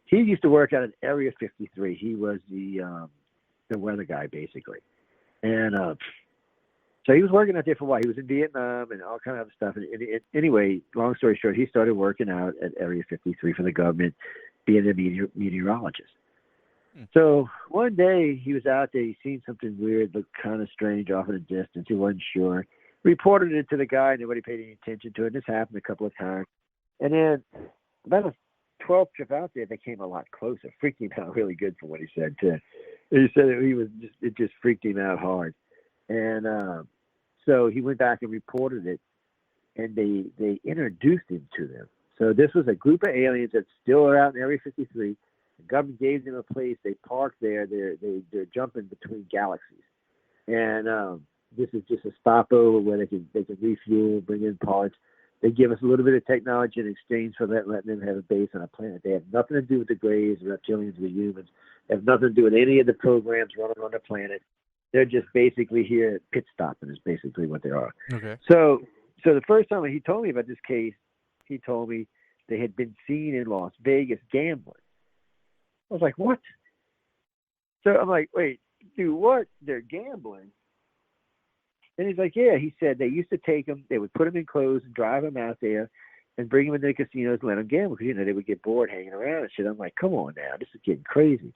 he used to work out at Area 53. He was the weather guy, basically. And so he was working out there for a while. He was in Vietnam and all kind of other stuff. And anyway, long story short, he started working out at Area 53 for the government. being a meteorologist. So one day he was out there, he seen something weird, looked kind of strange off in the distance. He wasn't sure. Reported it to the guy, nobody paid any attention to it. This happened a couple of times. And then about a 12th trip out there, they came a lot closer. Freaked him out really good from what he said too. He said that it just freaked him out hard. And so he went back and reported it, and they introduced him to them. So this was a group of aliens that still are out in Area 53. The government gave them a place. They parked there. They're jumping between galaxies, and this is just a stopover where they can refuel, bring in parts. They give us a little bit of technology in exchange for letting them have a base on a planet. They have nothing to do with the Greys, the reptilians, the humans. They have nothing to do with any of the programs running on the planet. They're just basically here pit stopping is basically what they are. Okay. So the first time he told me about this case, he told me they had been seen in Las Vegas gambling. I was like, what? So I'm like, wait, do what? They're gambling? And he's like, yeah. He said they used to take them, they would put them in clothes and drive them out there and bring them into the casinos and let them gamble because, they would get bored hanging around and shit. I'm like, come on now, this is getting crazy.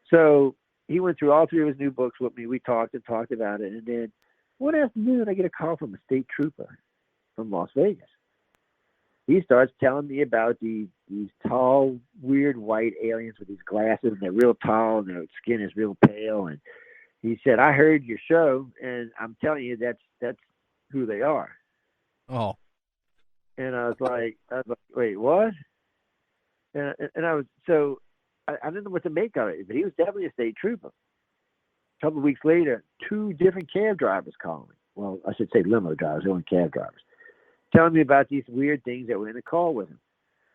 So he went through all three of his new books with me. We talked about it. And then one afternoon, I get a call from a state trooper from Las Vegas. He starts telling me about these tall, weird white aliens with these glasses, and they're real tall, and their skin is real pale. And he said, "I heard your show, and I'm telling you, that's who they are." Oh. And I was like, wait, what? And I was I didn't know what to make of it, but he was definitely a state trooper. A couple of weeks later, 2 different cab drivers called me. Well, I should say limo drivers, they weren't cab drivers. Telling me about these weird things that were in the call with him.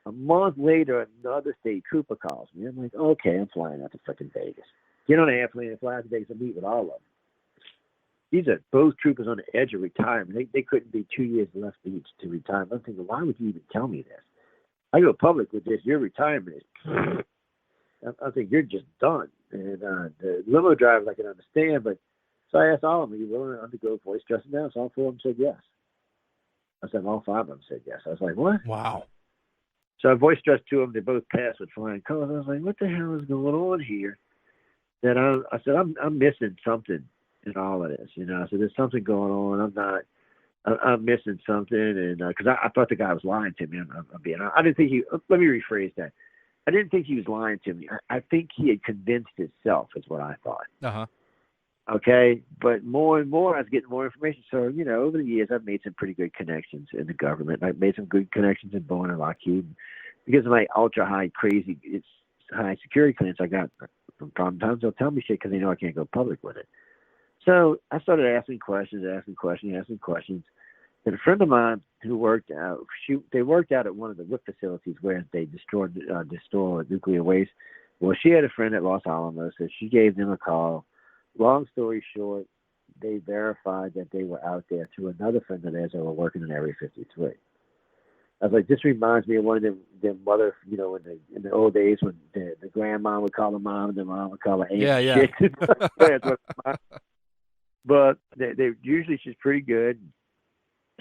A month later, another state trooper calls me. I'm like, okay, I'm flying out to freaking Vegas. Get on an airplane and fly out to Vegas and meet with all of them. These are both troopers on the edge of retirement. They couldn't be 2 years left each to retire. I'm thinking, why would you even tell me this? I go public with this. Your retirement is... I think you're just done. And the limo drivers I can understand, but so I asked all of them, are you willing to undergo voice dressing down? So all 4 of them said yes. I said all 5 of them said yes. I was like, what? Wow. So I voice dressed 2 of them. They both passed with flying colors. I was like, what the hell is going on here? Then I said, I'm missing something in all of this. I said, there's something going on. I'm missing something. And because I thought the guy was lying to me. I didn't think let me rephrase that. I didn't think he was lying to me. I think he had convinced himself is what I thought. Uh-huh. Okay. But more and more, I was getting more information. So, over the years, I've made some pretty good connections in the government. I've made some good connections in Boeing and Lockheed. Because of my ultra high, crazy, high security clearance I got from time to time, they'll tell me shit because they know I can't go public with it. So I started asking questions. And a friend of mine who worked out, they worked out at one of the WIP facilities where they destroy nuclear waste. Well, she had a friend at Los Alamos, so she gave them a call. Long story short, they verified that they were out there through another friend of theirs that were working in Area 53. I was like, this reminds me of one of them mother, in the old days when the grandma would call her mom and the mom would call her aunt. Yeah. But they usually she's pretty good.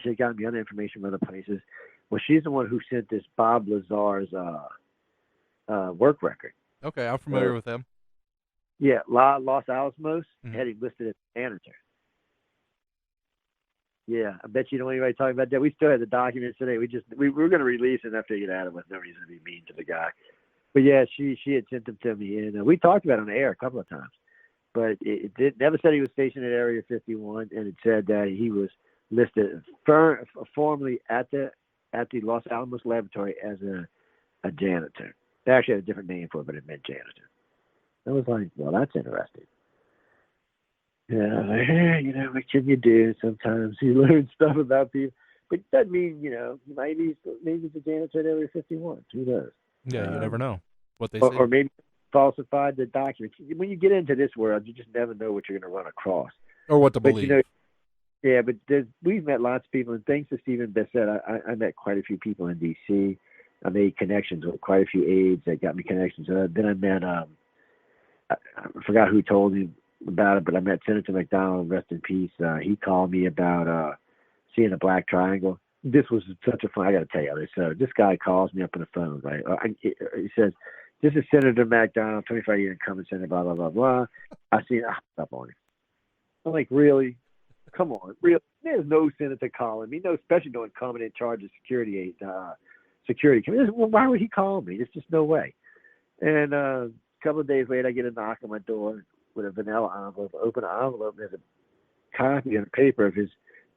She got me other information from other places. Well, she's the one who sent this Bob Lazar's work record. Okay, I'm familiar with him. Yeah, Los Alamos had him listed as janitor. Yeah, I bet you don't want anybody talking about that. We still had the documents today. We were going to release it, and I figured out it was no reason to be mean to the guy. But yeah, she had sent them to me, and we talked about it on the air a couple of times. But it never said he was stationed at Area 51, and it said that he was listed formally at the Los Alamos laboratory as a janitor. They actually had a different name for it, but it meant janitor. I was like, well, that's interesting. Yeah, what can you do? Sometimes you learn stuff about people, but it doesn't mean, maybe he's a janitor at Area 51. Who knows? Yeah, you never know what they say. Or maybe falsified the documents. When you get into this world, you just never know what you're going to run across. Or what to believe. But we've met lots of people, and thanks to Stephen Bissett, I met quite a few people in D.C. I made connections with quite a few aides that got me connections. Then I met, I forgot who told me about it, but I met Senator McDonald, rest in peace. He called me about seeing a black triangle. This was such a fun, I got to tell you this. So this guy calls me up on the phone, right? He says, This is Senator McDonald, 25-year incumbent senator, blah, blah, blah, blah. I see, stop on him. I'm like, really? Come on, real? There's no senator calling me, no, especially no incumbent in charge of security. Well, why would he call me? There's just no way. And a couple of days later, I get a knock on my door with a vanilla envelope. I open the envelope, and there's a copy of the paper of his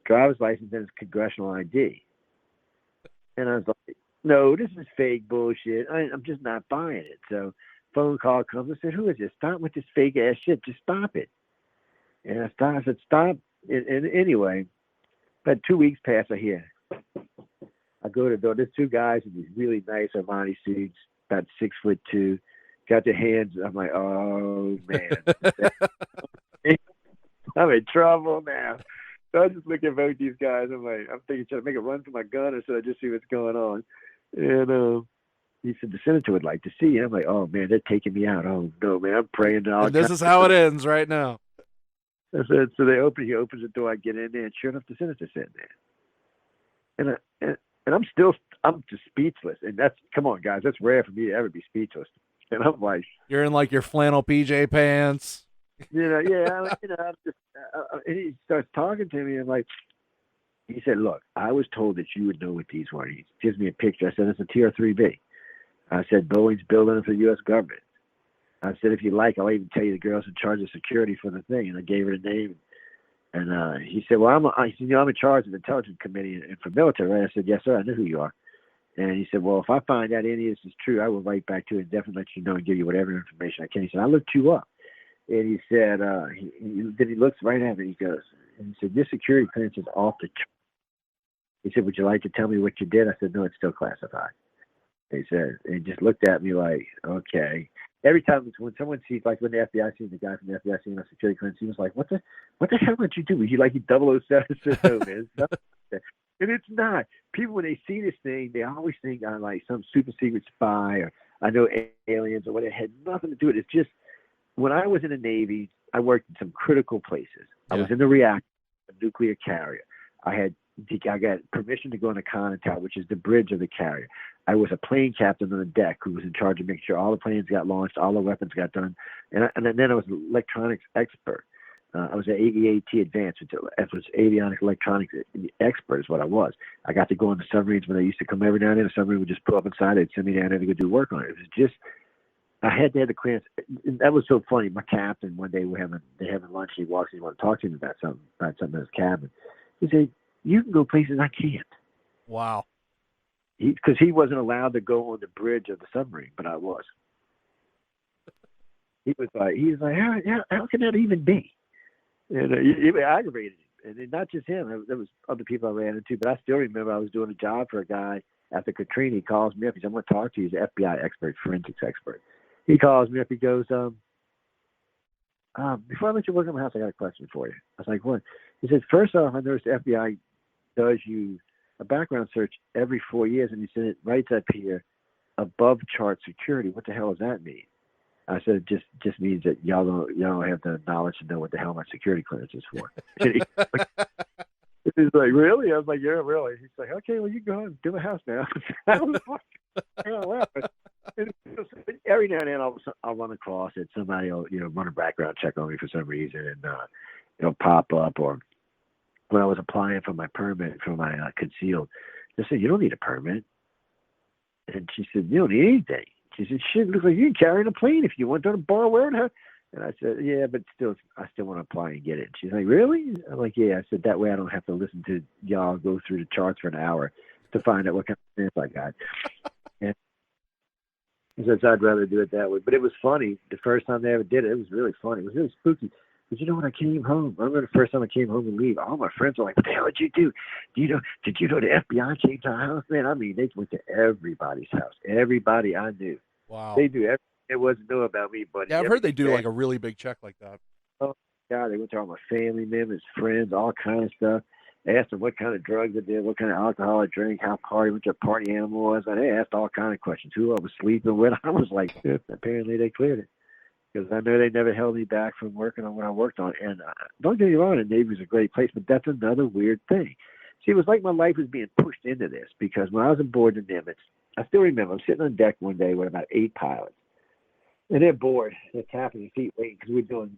driver's license and his congressional ID. And I was like, no, this is fake bullshit. I'm just not buying it. So phone call comes. I said, who is this? Stop with this fake ass shit. Just stop it. And I said, stop. And anyway, but 2 weeks pass, I hear. I go to the door. There's two guys in these really nice Armani suits, about 6'2", got their hands. I'm like, oh man, I'm in trouble now. So I just look at both these guys. I'm like, I'm thinking, should I make a run for my gun or should I just see what's going on? And he said the senator would like to see you. I'm like, oh man, they're taking me out. Oh no, man, I'm praying. And this is how it ends right now. I said, so he opens the door, I get in there, and sure enough, the senator's sitting there. And I'm just speechless. And come on, guys, that's rare for me to ever be speechless. And I'm like, you're in like your flannel PJ pants. I'm just, and he starts talking to me, and like, he said, look, I was told that you would know what these were. He gives me a picture. I said, it's a TR-3B. I said, Boeing's building it for the U.S. government. I said, if you like, I'll even tell you the girl's in charge of security for the thing. And I gave her the name. And he said, well, I'm in charge of the intelligence committee and for military, right? I said, yes, sir, I know who you are. And he said, well, if I find out any of this is true, I will write back to you and definitely let you know and give you whatever information I can. He said, I looked you up. And he said, then he looks right at me. He goes, and he said, your security clearance is off the chart. He said, would you like to tell me what you did? I said, no, it's still classified. He said, and he just looked at me like, okay. Every time when someone sees, like when the FBI sees the guy from the FBI seeing a security clearance, he was like, what the hell did you do? Was you like 007? No, man. And it's not. People, when they see this thing, they always think I'm like some super secret spy or I know aliens or whatever. It had nothing to do with it. It's just, when I was in the Navy, I worked in some critical places. Yeah. I was in the reactor, a nuclear carrier. I got permission to go on the Continental, which is the bridge of the carrier. I was a plane captain on the deck who was in charge of making sure all the planes got launched, all the weapons got done. And then I was an electronics expert. I was an AEAT advanced, which was avionics electronics expert is what I was. I got to go on the submarines when they used to come every now and then. The submarine would just pull up inside. They'd send me down there to go do work on it. It was just, I had to have the clearance. That was so funny. My captain, one day they're having lunch. He walks in, he wanted to talk to me about something in his cabin. He said, you can go places I can't. Wow. Because he wasn't allowed to go on the bridge of the submarine, but I was. He was like, how can that even be? And it aggravated him. And not just him. There was other people I ran into, but I still remember I was doing a job for a guy after Katrina. He calls me up. He said, I'm going to talk to you. He's an FBI expert, forensics expert. He calls me up. He goes, before I let you work on my house, I got a question for you. I was like, what? He said, first off, I noticed the FBI does you a background search every 4 years, and he said it right up here, above chart security. What the hell does that mean? I said, it just means that y'all don't have the knowledge to know what the hell my security clearance is for. He's like, really? I was like, yeah, really. He's like, okay, well, you go ahead and do my house now. I was like, every now and then I'll run across it. Somebody will, run a background check on me for some reason, and it'll pop up. Or when I was applying for my permit for my concealed, they said, you don't need a permit. And she said, you don't need anything. She said, shit, looks like you can carry in a plane if you want to borrow where and And I said, yeah, but I still want to apply and get it. She's like, really? I'm like, yeah. I said, that way I don't have to listen to y'all go through the charts for an hour to find out what kind of stamp I got. And he says, I'd rather do it that way. But it was funny. The first time they ever did it, it was really funny. It was really spooky. But when I came home, I remember the first time I came home and leave, all my friends were like, what the hell did you do? Did you know the FBI came to our house? Man, I mean, they went to everybody's house. Everybody I knew. Wow. They knew everything there was to know about me, buddy. Yeah, I've heard they do like a really big check like that. Oh, God, they went to all my family members, friends, all kinds of stuff. They asked them what kind of drugs I did, what kind of alcohol I drank, what your party animal was. And they asked all kinds of questions, who I was sleeping with. I was like, apparently they cleared it. Because I know they never held me back from working on what I worked on. And don't get me wrong, the Navy was a great place, but that's another weird thing. See, it was like my life was being pushed into this, because when I was aboard the Nimitz, I still remember, I'm sitting on deck one day with about 8 pilots. And they're bored. They're tapping their feet waiting because we're doing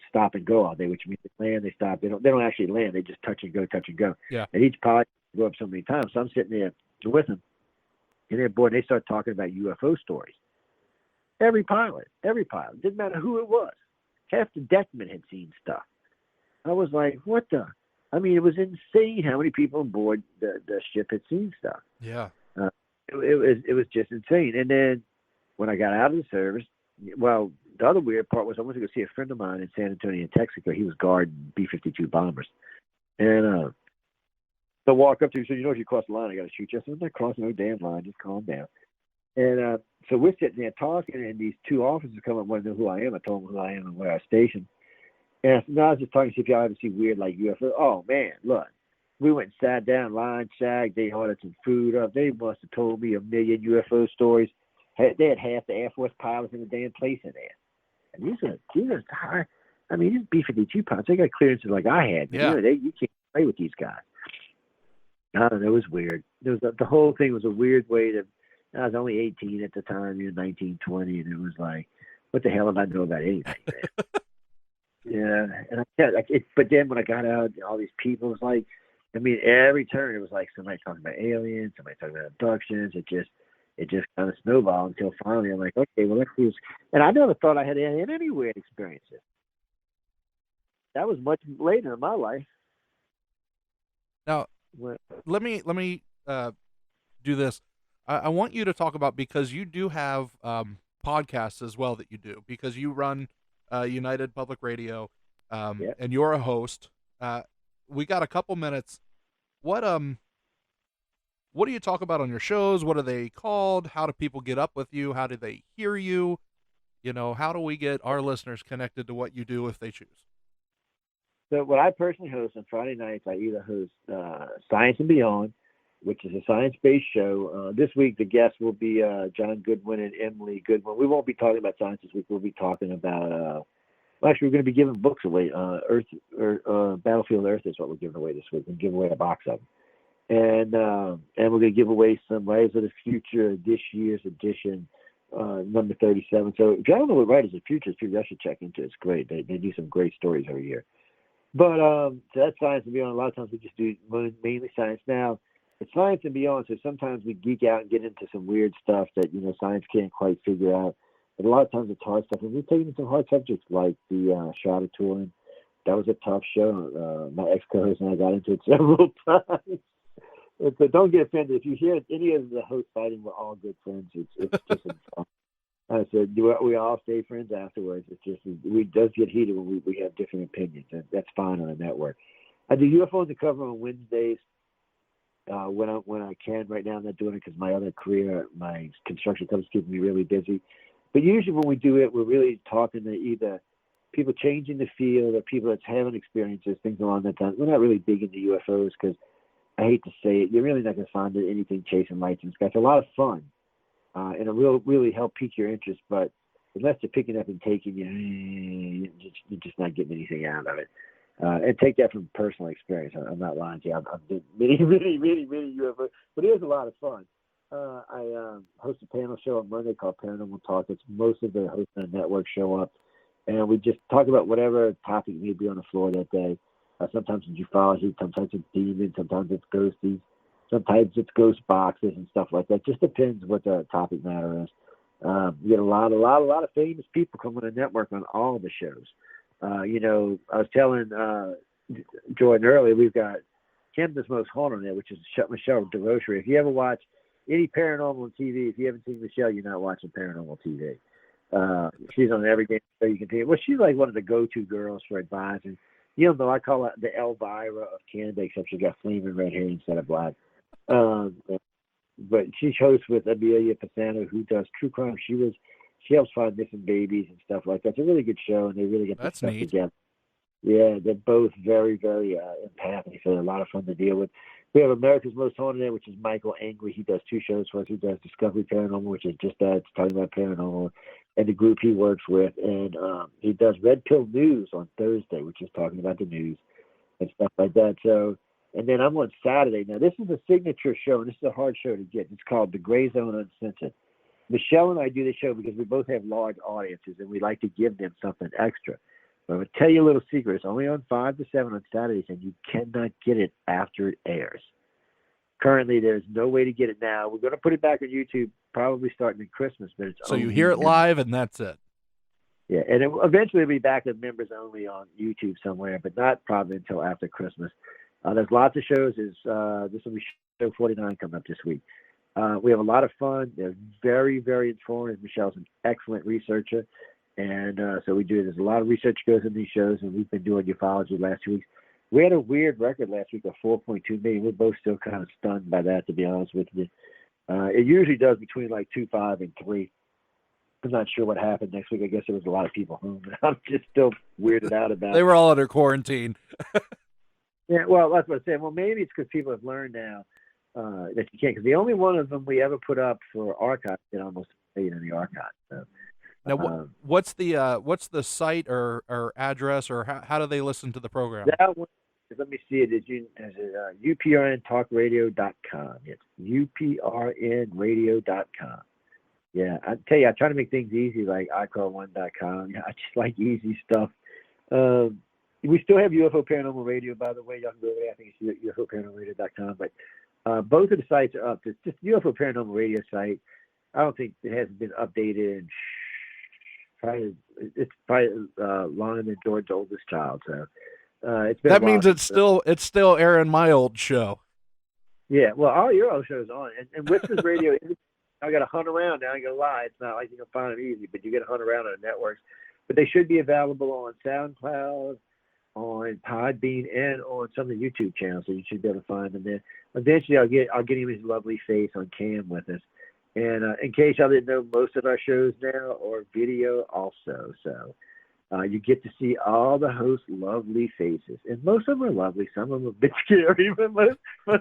stop and go all day, which means they land, they stop. They don't actually land. They just touch and go, touch and go. Yeah. And each pilot go up so many times. So I'm sitting there with them, and they're bored. And they start talking about UFO stories. Every pilot, didn't matter who it was. Half the deckmen had seen stuff. I was like, what the? I mean, it was insane how many people on board the ship had seen stuff. Yeah. It was just insane. And then when I got out of the service, well, the other weird part was I went to go see a friend of mine in San Antonio, Texas. He was guarding B-52 bombers. And so I walk up to him and said, you know, if you cross the line, I got to shoot you. I said, I'm not crossing no damn line. Just calm down. And so we're sitting there talking, and these two officers come up and want to know who I am. I told them who I am and where I stationed. And I said, no, I was just talking to see if y'all ever see weird like UFO. Oh, man, look. We went and sat down, line shagged. They ordered some food up. They must have told me a million UFO stories. They had half the Air Force pilots in the damn place in there. And these are high. I mean, these B-52 pilots, they got clearances like I had. Yeah. You know, you can't play with these guys. I don't know. It was weird. The whole thing was a weird way to. I was only 18 at the time, 19, 20, and it was like, what the hell did I know about anything, man? Yeah, and but then when I got out, all these people, it was like, I mean, every turn it was like somebody talking about aliens, somebody talking about abductions. It just kind of snowballed until finally I'm like, okay, well, let's see. And I never thought I had any weird experiences. That was much later in my life. Now, let me do this. I want you to talk about, because you do have podcasts as well that you do, because you run United Public Radio, Yeah. and you're a host. We got a couple minutes. What do you talk about on your shows? What are they called? How do people get up with you? How do they hear you? You know, how do we get our listeners connected to what you do if they choose? So what I personally host on Friday nights, I either host Science and Beyond, which is a science-based show. This week, the guests will be John Goodwin and Emily Goodwin. We won't be talking about science this week. We'll be talking about, actually, we're going to be giving books away. Battlefield Earth is what we're giving away this week. We'll give away a box of them. And we're going to give away some Rise of the Future, this year's edition, number 37. So if you don't know what Rise of the Future is, you should check into it. It's great. They do some great stories every year. But so that's Science and Beyond. A lot of times we just do mainly science. Now, it's Science and Beyond, so sometimes we geek out and get into some weird stuff that, science can't quite figure out. But a lot of times it's hard stuff. And we've taken some hard subjects like the Shroud of Turin. That was a tough show. My ex-co-host and I got into it several times. So don't get offended. If you hear any of the hosts fighting, we're all good friends. It's just fun. I said, we all stay friends afterwards. It's just, we does get heated when we have different opinions, and that's fine on a network. I do UFO Undercover on Wednesdays when I can. Right now I'm not doing it because my other career, my construction company, is keeping me really busy. But usually when we do it, we're really talking to either people changing the field or people that's having experiences, things along that time. We're not really big into UFOs because I hate to say it, you're really not going to find anything chasing lights in the sky. It's a lot of fun. And it will really help pique your interest, but unless they're picking up and taking you, you're just not getting anything out of it. And take that from personal experience. I'm not lying to you. I've done many UFO, but it is a lot of fun. I host a panel show on Monday called Paranormal Talk. It's most of the hosts on the network show up, and we just talk about whatever topic may be on the floor that day. Sometimes it's ufology, sometimes it's demons, sometimes it's ghosties. Sometimes it's ghost boxes and stuff like that. Just depends what the topic matter is. You get a lot of famous people come on the network on all the shows. I was telling Jordan earlier, we've got Canada's Most Haunted on there, which is Michelle DeRochery. If you ever watch any paranormal on TV, if you haven't seen Michelle, you're not watching paranormal TV. She's on every game show you can see. Well, she's like one of the go-to girls for advising. I call her the Elvira of Canada, except she's got flaming red hair instead of black. But she hosts with Amelia Pisano, who does true crime. She helps find missing babies and stuff like that. It's a really good show, and they really get the stuff together. Yeah, they're both very, very empathic, so they're a lot of fun to deal with. We have America's Most Haunted, which is Michael Angry. He does two shows for us. He does Discovery Paranormal, which is just that, it's talking about paranormal, and the group he works with. And he does Red Pill News on Thursday, which is talking about the news and stuff like that. So, and then I'm on Saturday. Now, this is a signature show, and this is a hard show to get. It's called The Gray Zone Uncensored. Michelle and I do the show because we both have large audiences and we like to give them something extra. But I'm going to tell you a little secret. It's only on 5 to 7 on Saturdays, and you cannot get it after it airs. Currently, there's no way to get it now. We're going to put it back on YouTube probably starting at Christmas. But it's so you hear it live, and that's it. Yeah, and eventually it'll be back to members only on YouTube somewhere, but not probably until after Christmas. There's lots of shows. This will be show 49 coming up this week. We have a lot of fun. They're very, very informative. Michelle's an excellent researcher. And so there's a lot of research goes in these shows, and we've been doing ufology the last 2 weeks. We had a weird record last week of 4.2 million. We're both still kind of stunned by that, to be honest with you. It usually does between like 2.5 and 3. I'm not sure what happened next week. I guess there was a lot of people home. I'm just still weirded out about it. They were all under quarantine. Yeah, well, that's what I'm saying. Well, maybe it's because people have learned now that you can't. Because the only one of them we ever put up for archive did almost $1 million in the archive. So. Now, what's the site or address, or how do they listen to the program? That one, let me see it. Is uprntalkradio.com. It's uprnradio.com. Yeah, I tell you, I try to make things easy, like ICAR1.com. I just like easy stuff. We still have UFO Paranormal Radio, by the way. Y'all can go over there. I think it's UFOParanormalRadio.com. But both of the sites are up. It's just UFO Paranormal Radio site. I don't think it hasn't been updated. It's probably longer than George's oldest child. So it's been. That means it's still airing my old show. Yeah, well, all your old shows on, and Whispers Radio. I got to hunt around now. I ain't gonna lie, it's not like you can find them easy, but you got to hunt around on the networks. But they should be available on SoundCloud, on Podbean, and on some of the YouTube channels. So you should be able to find them there. Eventually, I'll get him his lovely face on cam with us. And in case y'all didn't know, most of our shows now are video also. So you get to see all the hosts' lovely faces, and most of them are lovely. Some of them are a bit scary, but for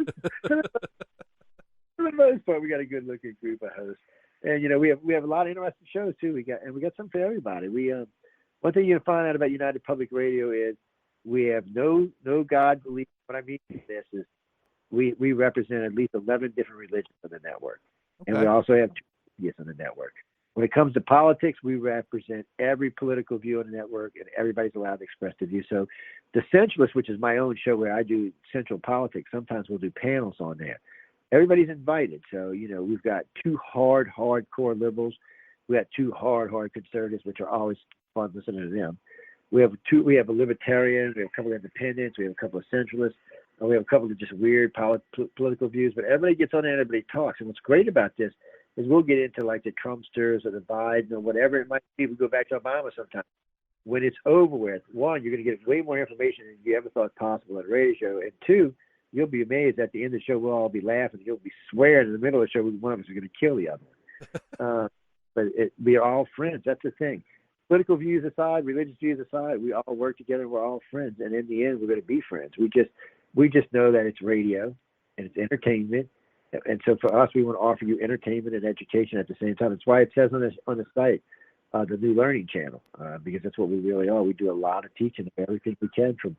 the most part, we got a good-looking group of hosts, and we have a lot of interesting shows too. We got some for everybody. One thing you can find out about United Public Radio is we have no God belief. What I mean by this is we represent at least 11 different religions on the network, and we also have 2 atheists on the network. When it comes to politics, we represent every political view on the network, and everybody's allowed to express their view. So, the Centralist, which is my own show where I do central politics, sometimes we'll do panels on there. Everybody's invited. So, we've got 2 hardcore liberals. We got 2 hard conservatives, which are always fun listening to them. We have a libertarian. We have a couple of independents. We have a couple of centralists. And we have a couple of just weird political views. But everybody gets on there and everybody talks. And what's great about this is we'll get into like the Trumpsters or the Biden or whatever it might be. We go back to Obama sometimes. When it's over with, 1, you're going to get way more information than you ever thought possible at a radio show. And 2, you'll be amazed at the end of the show. We'll all be laughing. You'll be swearing in the middle of the show. One of us is going to kill the other one. But we are all friends. That's the thing. Political views aside, religious views aside, we all work together. We're all friends. And in the end, we're going to be friends. We just know that it's radio and it's entertainment. And so for us, we want to offer you entertainment and education at the same time. That's why it says on the site, the New Learning Channel, because that's what we really are. We do a lot of teaching of everything we can from.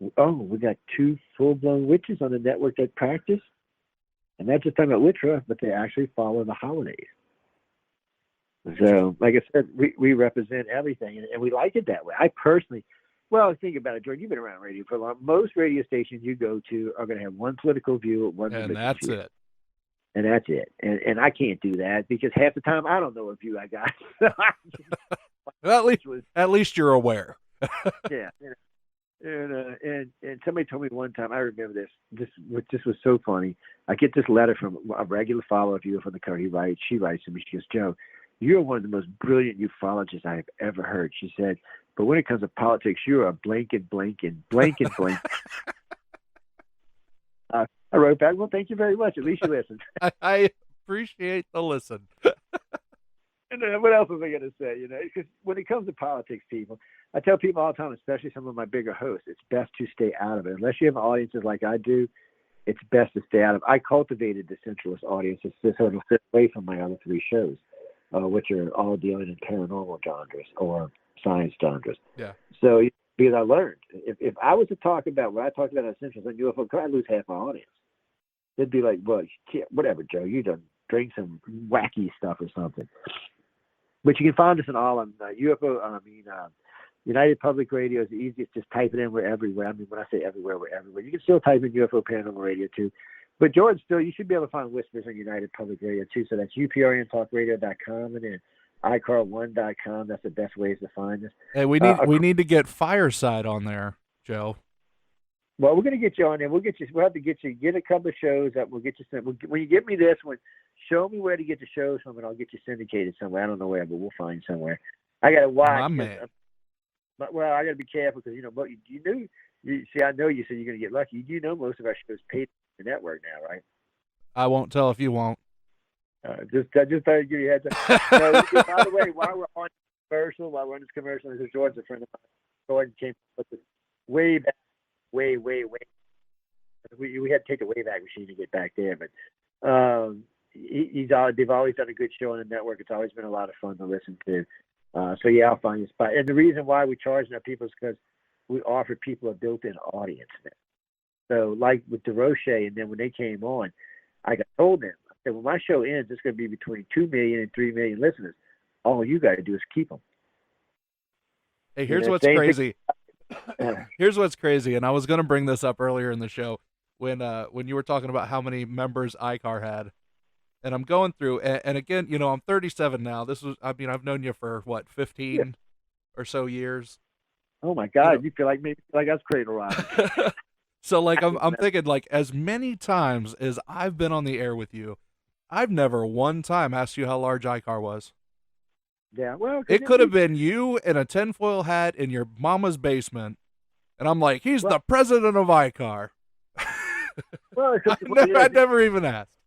We got 2 full-blown witches on the network that practice. And not just talking about witchcraft, but they actually follow the holidays. So, like I said, we represent everything, and we like it that way. I personally, think about it, Jordan. You've been around radio for a long. Most radio stations you go to are going to have one political view, and that's view. it. And that's it. And I can't do that because half the time I don't know what view I got. Well, at least you're aware. Yeah. And somebody told me one time, I remember this was so funny. I get this letter from a regular follower viewer from the cover. She writes to me, she goes, Joe, you're one of the most brilliant ufologists I have ever heard. She said, but when it comes to politics, you're a blanking. I wrote back, well, thank you very much. At least you listened. I appreciate the listen. And what else was I going to say? Because when it comes to politics, people, I tell people all the time, especially some of my bigger hosts, it's best to stay out of it. Unless you have audiences like I do, it's best to stay out of it. I cultivated the centralist audiences so it'll sit away from my other 3 shows, which are all dealing in paranormal genres or science genres. Yeah. So, because I learned, if I was to talk about what I talked about at Centralist and UFO, I'd lose half my audience. They'd be like, well, whatever, Joe, you done bring some wacky stuff or something. But you can find us in all of them. United Public Radio is the easiest. Just type it in. We're everywhere. I mean, when I say everywhere, we're everywhere. You can still type in UFO Paranormal Radio too. But George, still, you should be able to find Whispers on United Public Radio too. So that's uprntalkradio.com and then ICAR1.com. That's the best ways to find us. Hey, we need to get Fireside on there, Joe. Well, we're going to get you on there. We'll have to get a couple of shows up. We'll get you sent. When you get me this one, show me where to get the shows from, and I'll get you syndicated somewhere. I don't know where, but we'll find somewhere. I got to watch. My man. But I got to be careful because I know you said you're going to get lucky. You know most of our shows paid the network now, right? I won't tell if you won't. Just thought I'd give you a heads up. No, by the way, while we're on this commercial, this is George, a friend of mine. George came up with this way back. Way. We had to take the Wayback Machine to get back there, but they've always done a good show on the network. It's always been a lot of fun to listen to. So yeah, I'll find you a spot. And the reason why we charge our people is because we offer people a built-in audience now. So like with DeRoche, and then when they came on, I told them, I said, when my show ends, it's going to be between 2 million and 3 million listeners. All you got to do is keep them. Hey, here's what's crazy. Here's what's crazy, and I was going to bring this up earlier in the show when you were talking about how many members ICAR had, and I'm going through, and again, I'm 37 now. I've known you for 15 or so years. Oh my God, you feel like us cradle robbing. So like I'm thinking like as many times as I've been on the air with you, I've never one time asked you how large ICAR was. Yeah, well, it could have been you in a tinfoil hat in your mama's basement, and I'm like, he's the president of ICAR. Well, I never even asked.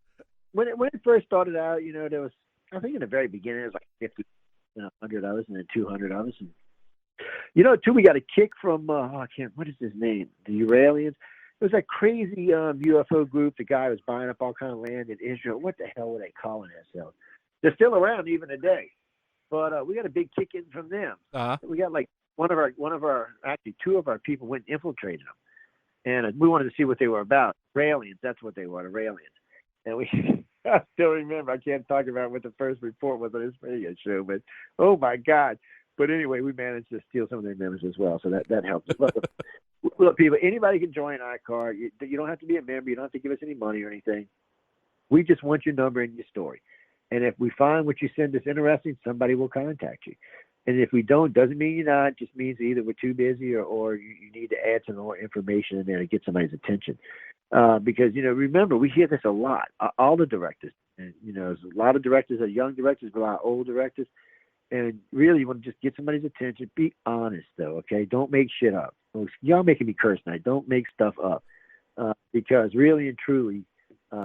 When it first started out, there was, I think in the very beginning, it was like 50, 100 of us, and then 200 of us. And, too, we got a kick from, what is his name? The Uralians. It was that crazy UFO group. The guy was buying up all kind of land in Israel. What the hell were they calling themselves? They're still around even today. But we got a big kick in from them. Uh-huh. We got like actually two of our people went and infiltrated them, and we wanted to see what they were about. Raelians, that's what they were, the Raelians. And I still remember. I can't talk about what the first report was on this radio show, but oh my God! But anyway, we managed to steal some of their members as well, so that helps. Look, people, anybody can join ICAR. You don't have to be a member. You don't have to give us any money or anything. We just want your number and your story. And if we find what you send us interesting, somebody will contact you. And if we don't, doesn't mean you're not. It just means either we're too busy or you need to add some more information in there to get somebody's attention. Because, remember, we hear this a lot. All the directors. And, there's a lot of directors are young directors, but a lot of old directors. And really, you want to just get somebody's attention. Be honest, though, okay? Don't make shit up. Y'all making me curse tonight. Don't make stuff up. Because really and truly,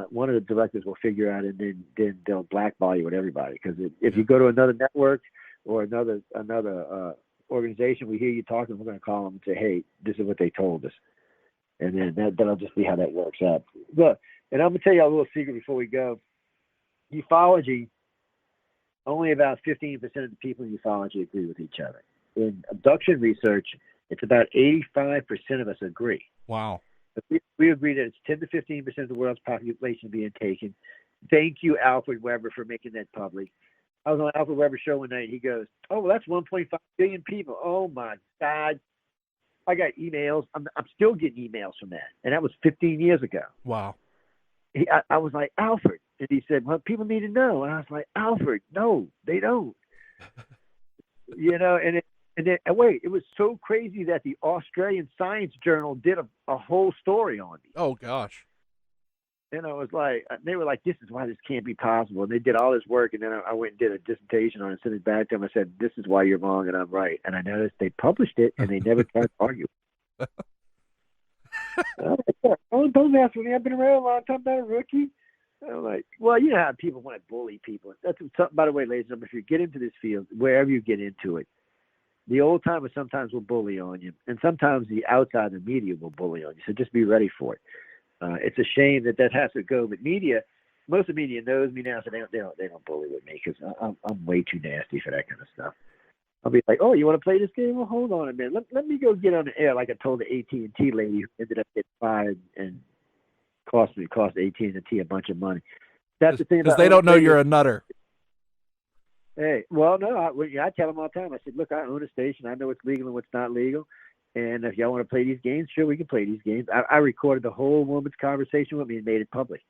one of the directors will figure out, and then they'll blackball you with everybody. Because if you go to another network or another organization, we hear you talking, we're going to call them and say, hey, this is what they told us. And then that'll just be how that works out. Look, and I'm going to tell you a little secret before we go. Ufology, only about 15% of the people in ufology agree with each other. In abduction research, it's about 85% of us agree. Wow. We agree that it's 10 to 15% of the world's population being taken. Thank you, Alfred Weber, for making that public. I was on Alfred Weber's show one night. He goes, oh, well, that's 1.5 billion people. Oh, my God. I got emails. I'm still getting emails from that. And that was 15 years ago. Wow. I was like, Alfred. And he said, well, people need to know. And I was like, Alfred, no, they don't. And then, wait, it was so crazy that the Australian Science Journal did a whole story on me. Oh, gosh. And I was like, they were like, this is why this can't be possible. And they did all this work. And then I went and did a dissertation on it, sent it back to them. I said, this is why you're wrong and I'm right. And I noticed they published it and they never tried to argue. Oh, don't ask me. I've been around a long time, not a rookie. I'm like, well, you know how people want to bully people. That's something, by the way, ladies and gentlemen, if you get into this field, wherever you get into it, the old timers sometimes will bully on you, and sometimes the outside, the media will bully on you. So just be ready for it. It's a shame that has to go. But most of the media knows me now, so they don't bully with me because I'm way too nasty for that kind of stuff. I'll be like, oh, you want to play this game? Well, hold on a minute. Let me go get on the air, like I told the AT&T lady who ended up getting fired and cost AT&T a bunch of money. That's the thing because about they don't know owning you're a nutter. Hey, well, no, I tell them all the time. I said, look, I own a station. I know what's legal and what's not legal. And if y'all want to play these games, sure, we can play these games. I recorded the whole woman's conversation with me and made it public.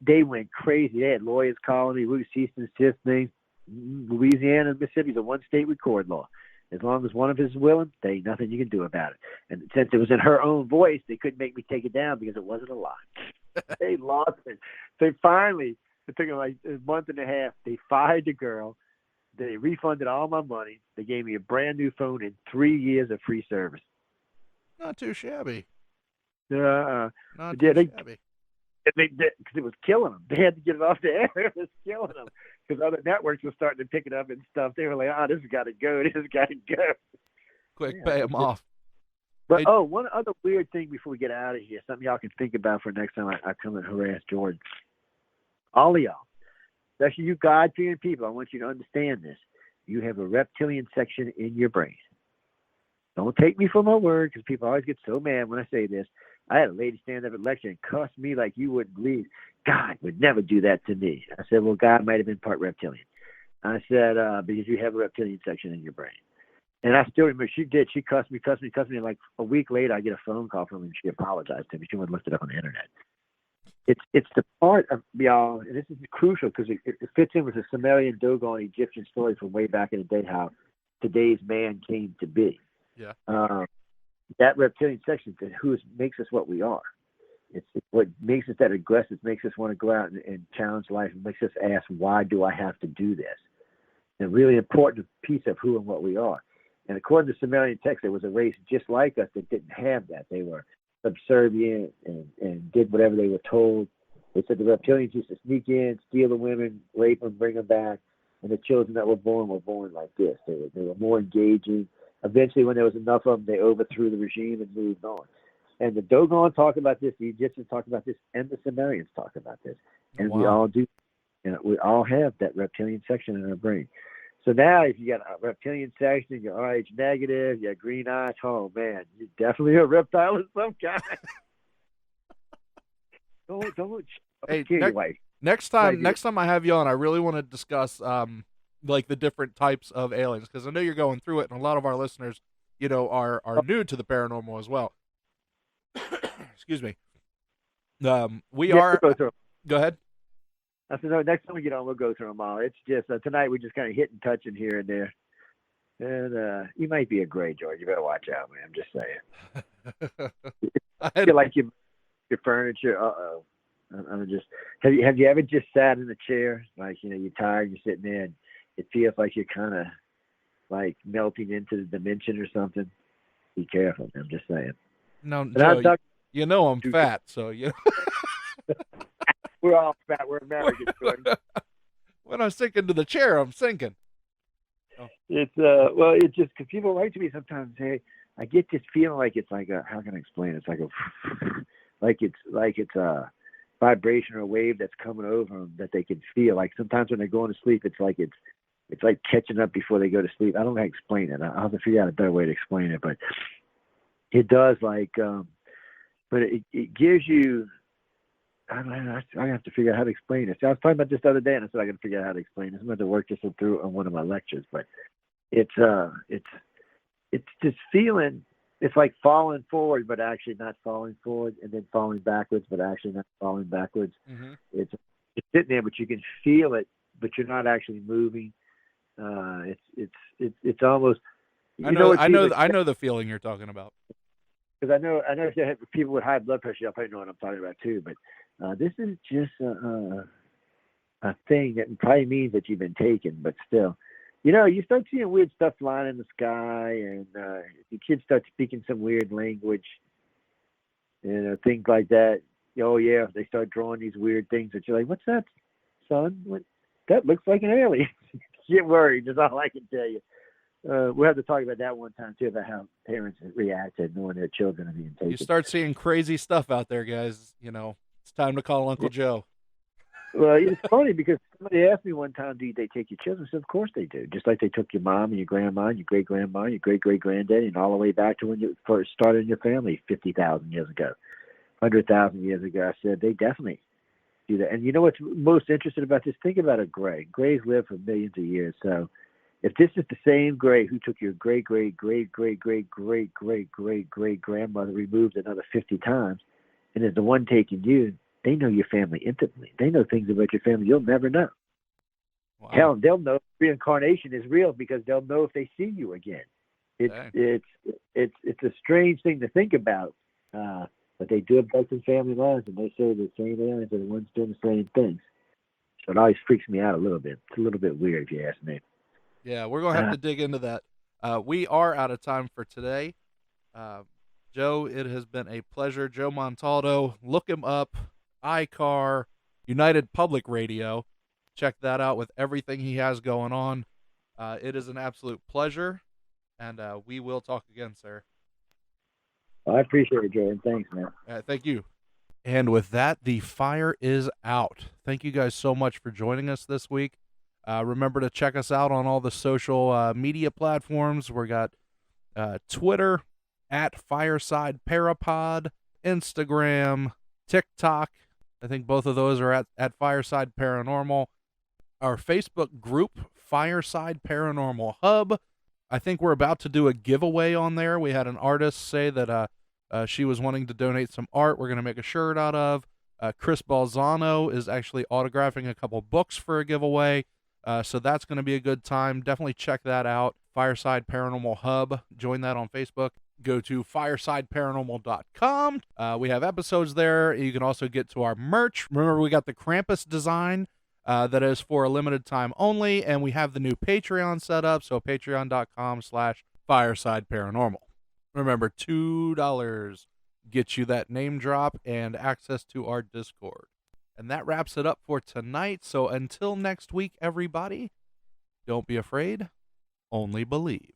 They went crazy. They had lawyers calling me, we cease and desist things. Louisiana and Mississippi is a one-state record law. As long as one of us is willing, there ain't nothing you can do about it. And since it was in her own voice, they couldn't make me take it down because it wasn't a lie. They lost it. They finally, it took them like a month and a half, they fired the girl. They refunded all my money. They gave me a brand new phone and 3 years of free service. Not too shabby. Not too shabby. Because it was killing them. They had to get it off the air. It was killing them because other networks were starting to pick it up and stuff. They were like, "Oh, this has got to go. This has got to go." Quick, pay them off. But one other weird thing before we get out of here, something y'all can think about for next time I come and harass Jordan. All of y'all, especially you God-fearing people, I want you to understand this. You have a reptilian section in your brain. Don't take me for my word, because people always get so mad when I say this. I had a lady stand up at lecture and cuss me like you wouldn't believe. God would never do that to me. I said, well, God might have been part reptilian. I said, because you have a reptilian section in your brain. And I still remember she did. She cussed me. And like a week later, I get a phone call from her and she apologized to me. She went and looked it up on the internet. It's the part of y'all, and this is crucial because it fits in with the Sumerian Dogon Egyptian story from way back in the day, how today's man came to be. Yeah. That reptilian section is who makes us what we are. It's what makes us that aggressive, makes us want to go out and challenge life, and makes us ask, why do I have to do this? And a really important piece of who and what we are. And according to Sumerian text, there was a race just like us that didn't have that. They were subservient and did whatever they were told. They said the reptilians used to sneak in, steal the women, rape them, bring them back. And the children that were born like this. They were more engaging. Eventually, when there was enough of them, they overthrew the regime and moved on. And the Dogon talk about this, the Egyptians talk about this, and the Sumerians talk about this. And we all do. We all have that reptilian section in our brain. So now, if you got a reptilian section, you're RH negative, you got green eyes, oh man, you're definitely a reptile of some kind. don't hey, kill your wife. Next time I have you on, I really want to discuss like the different types of aliens, because I know you're going through it, and a lot of our listeners, are new to the paranormal as well. Excuse me. We are. Go ahead. I said, no, next time we get on, we'll go through them all. It's just tonight we're just kind of hitting, touching here and there. And you might be a gray, George. You better watch out, man. I'm just saying. I feel like your furniture. I'm just. Have you ever just sat in a chair, like you're tired, you're sitting there, and it feels like you're kind of like melting into the dimension or something? Be careful. I'm just saying. No, Joe, I'm fat, so you. We're all fat. We're Americans. When I sink into the chair, I'm sinking. Oh. It's it's just because people write to me sometimes. Hey, I get this feeling like it's like how can I explain it? It's like it's a vibration or a wave that's coming over them that they can feel. Like sometimes when they're going to sleep, it's like catching up before they go to sleep. I don't know how to explain it. I'll have to figure out a better way to explain it, but it does but it gives you. I have to figure out how to explain it. So I was talking about this the other day, and I said I got to figure out how to explain it. I'm going to work this through on one of my lectures, but it's this feeling. It's like falling forward, but actually not falling forward, and then falling backwards, but actually not falling backwards. Mm-hmm. It's sitting there, but you can feel it, but you're not actually moving. It's almost. I know the feeling you're talking about. Because I know if you have people with high blood pressure, you'll probably know what I'm talking about too. But this is just a thing that probably means that you've been taken, but still, you start seeing weird stuff flying in the sky, and the kids start speaking some weird language, things like that. Oh yeah, they start drawing these weird things that you're like, "What's that, son? That looks like an alien." Get worried. That's all I can tell you. We'll have to talk about that one time too, about how parents react to knowing their children are being taken. You start seeing crazy stuff out there, guys. It's time to call Uncle Joe. Well, it's funny because somebody asked me one time, do they take your children? I said, of course they do. Just like they took your mom and your grandma and your great-grandma, your great-great-granddaddy, and all the way back to when you first started in your family 50,000 years ago, 100,000 years ago. I said, they definitely do that. And you know what's most interesting about this? Think about a gray. Grays live for millions of years. So if this is the same gray who took your great great great great great great great great great grandmother removed another 50 times, and is the one taking you, they know your family intimately. They know things about your family you'll never know. Wow. Hell, they'll know reincarnation is real because they'll know if they see you again. It's a strange thing to think about, but they do abduct in family lines, and they say the same aliens are the ones doing the same things. So it always freaks me out a little bit. It's a little bit weird if you ask me. Yeah, we're gonna have to dig into that. We are out of time for today. Joe, it has been a pleasure. Joe Montaldo, look him up. ICAR, United Public Radio. Check that out with everything he has going on. It is an absolute pleasure, and we will talk again, sir. I appreciate it, Jordan. Thanks, man. Thank you. And with that, the fire is out. Thank you guys so much for joining us this week. Remember to check us out on all the social media platforms. We got Twitter at Fireside Parapod, Instagram, TikTok. I think both of those are at Fireside Paranormal. Our Facebook group, Fireside Paranormal Hub. I think we're about to do a giveaway on there. We had an artist say that she was wanting to donate some art we're going to make a shirt out of. Chris Balzano is actually autographing a couple books for a giveaway. So that's going to be a good time. Definitely check that out. Fireside Paranormal Hub. Join that on Facebook. Go to firesideparanormal.com. We have episodes there. You can also get to our merch. Remember, we got the Krampus design that is for a limited time only. And we have the new Patreon set up. So patreon.com/firesideparanormal. Remember, $2 gets you that name drop and access to our Discord. And that wraps it up for tonight. So until next week, everybody, don't be afraid, only believe.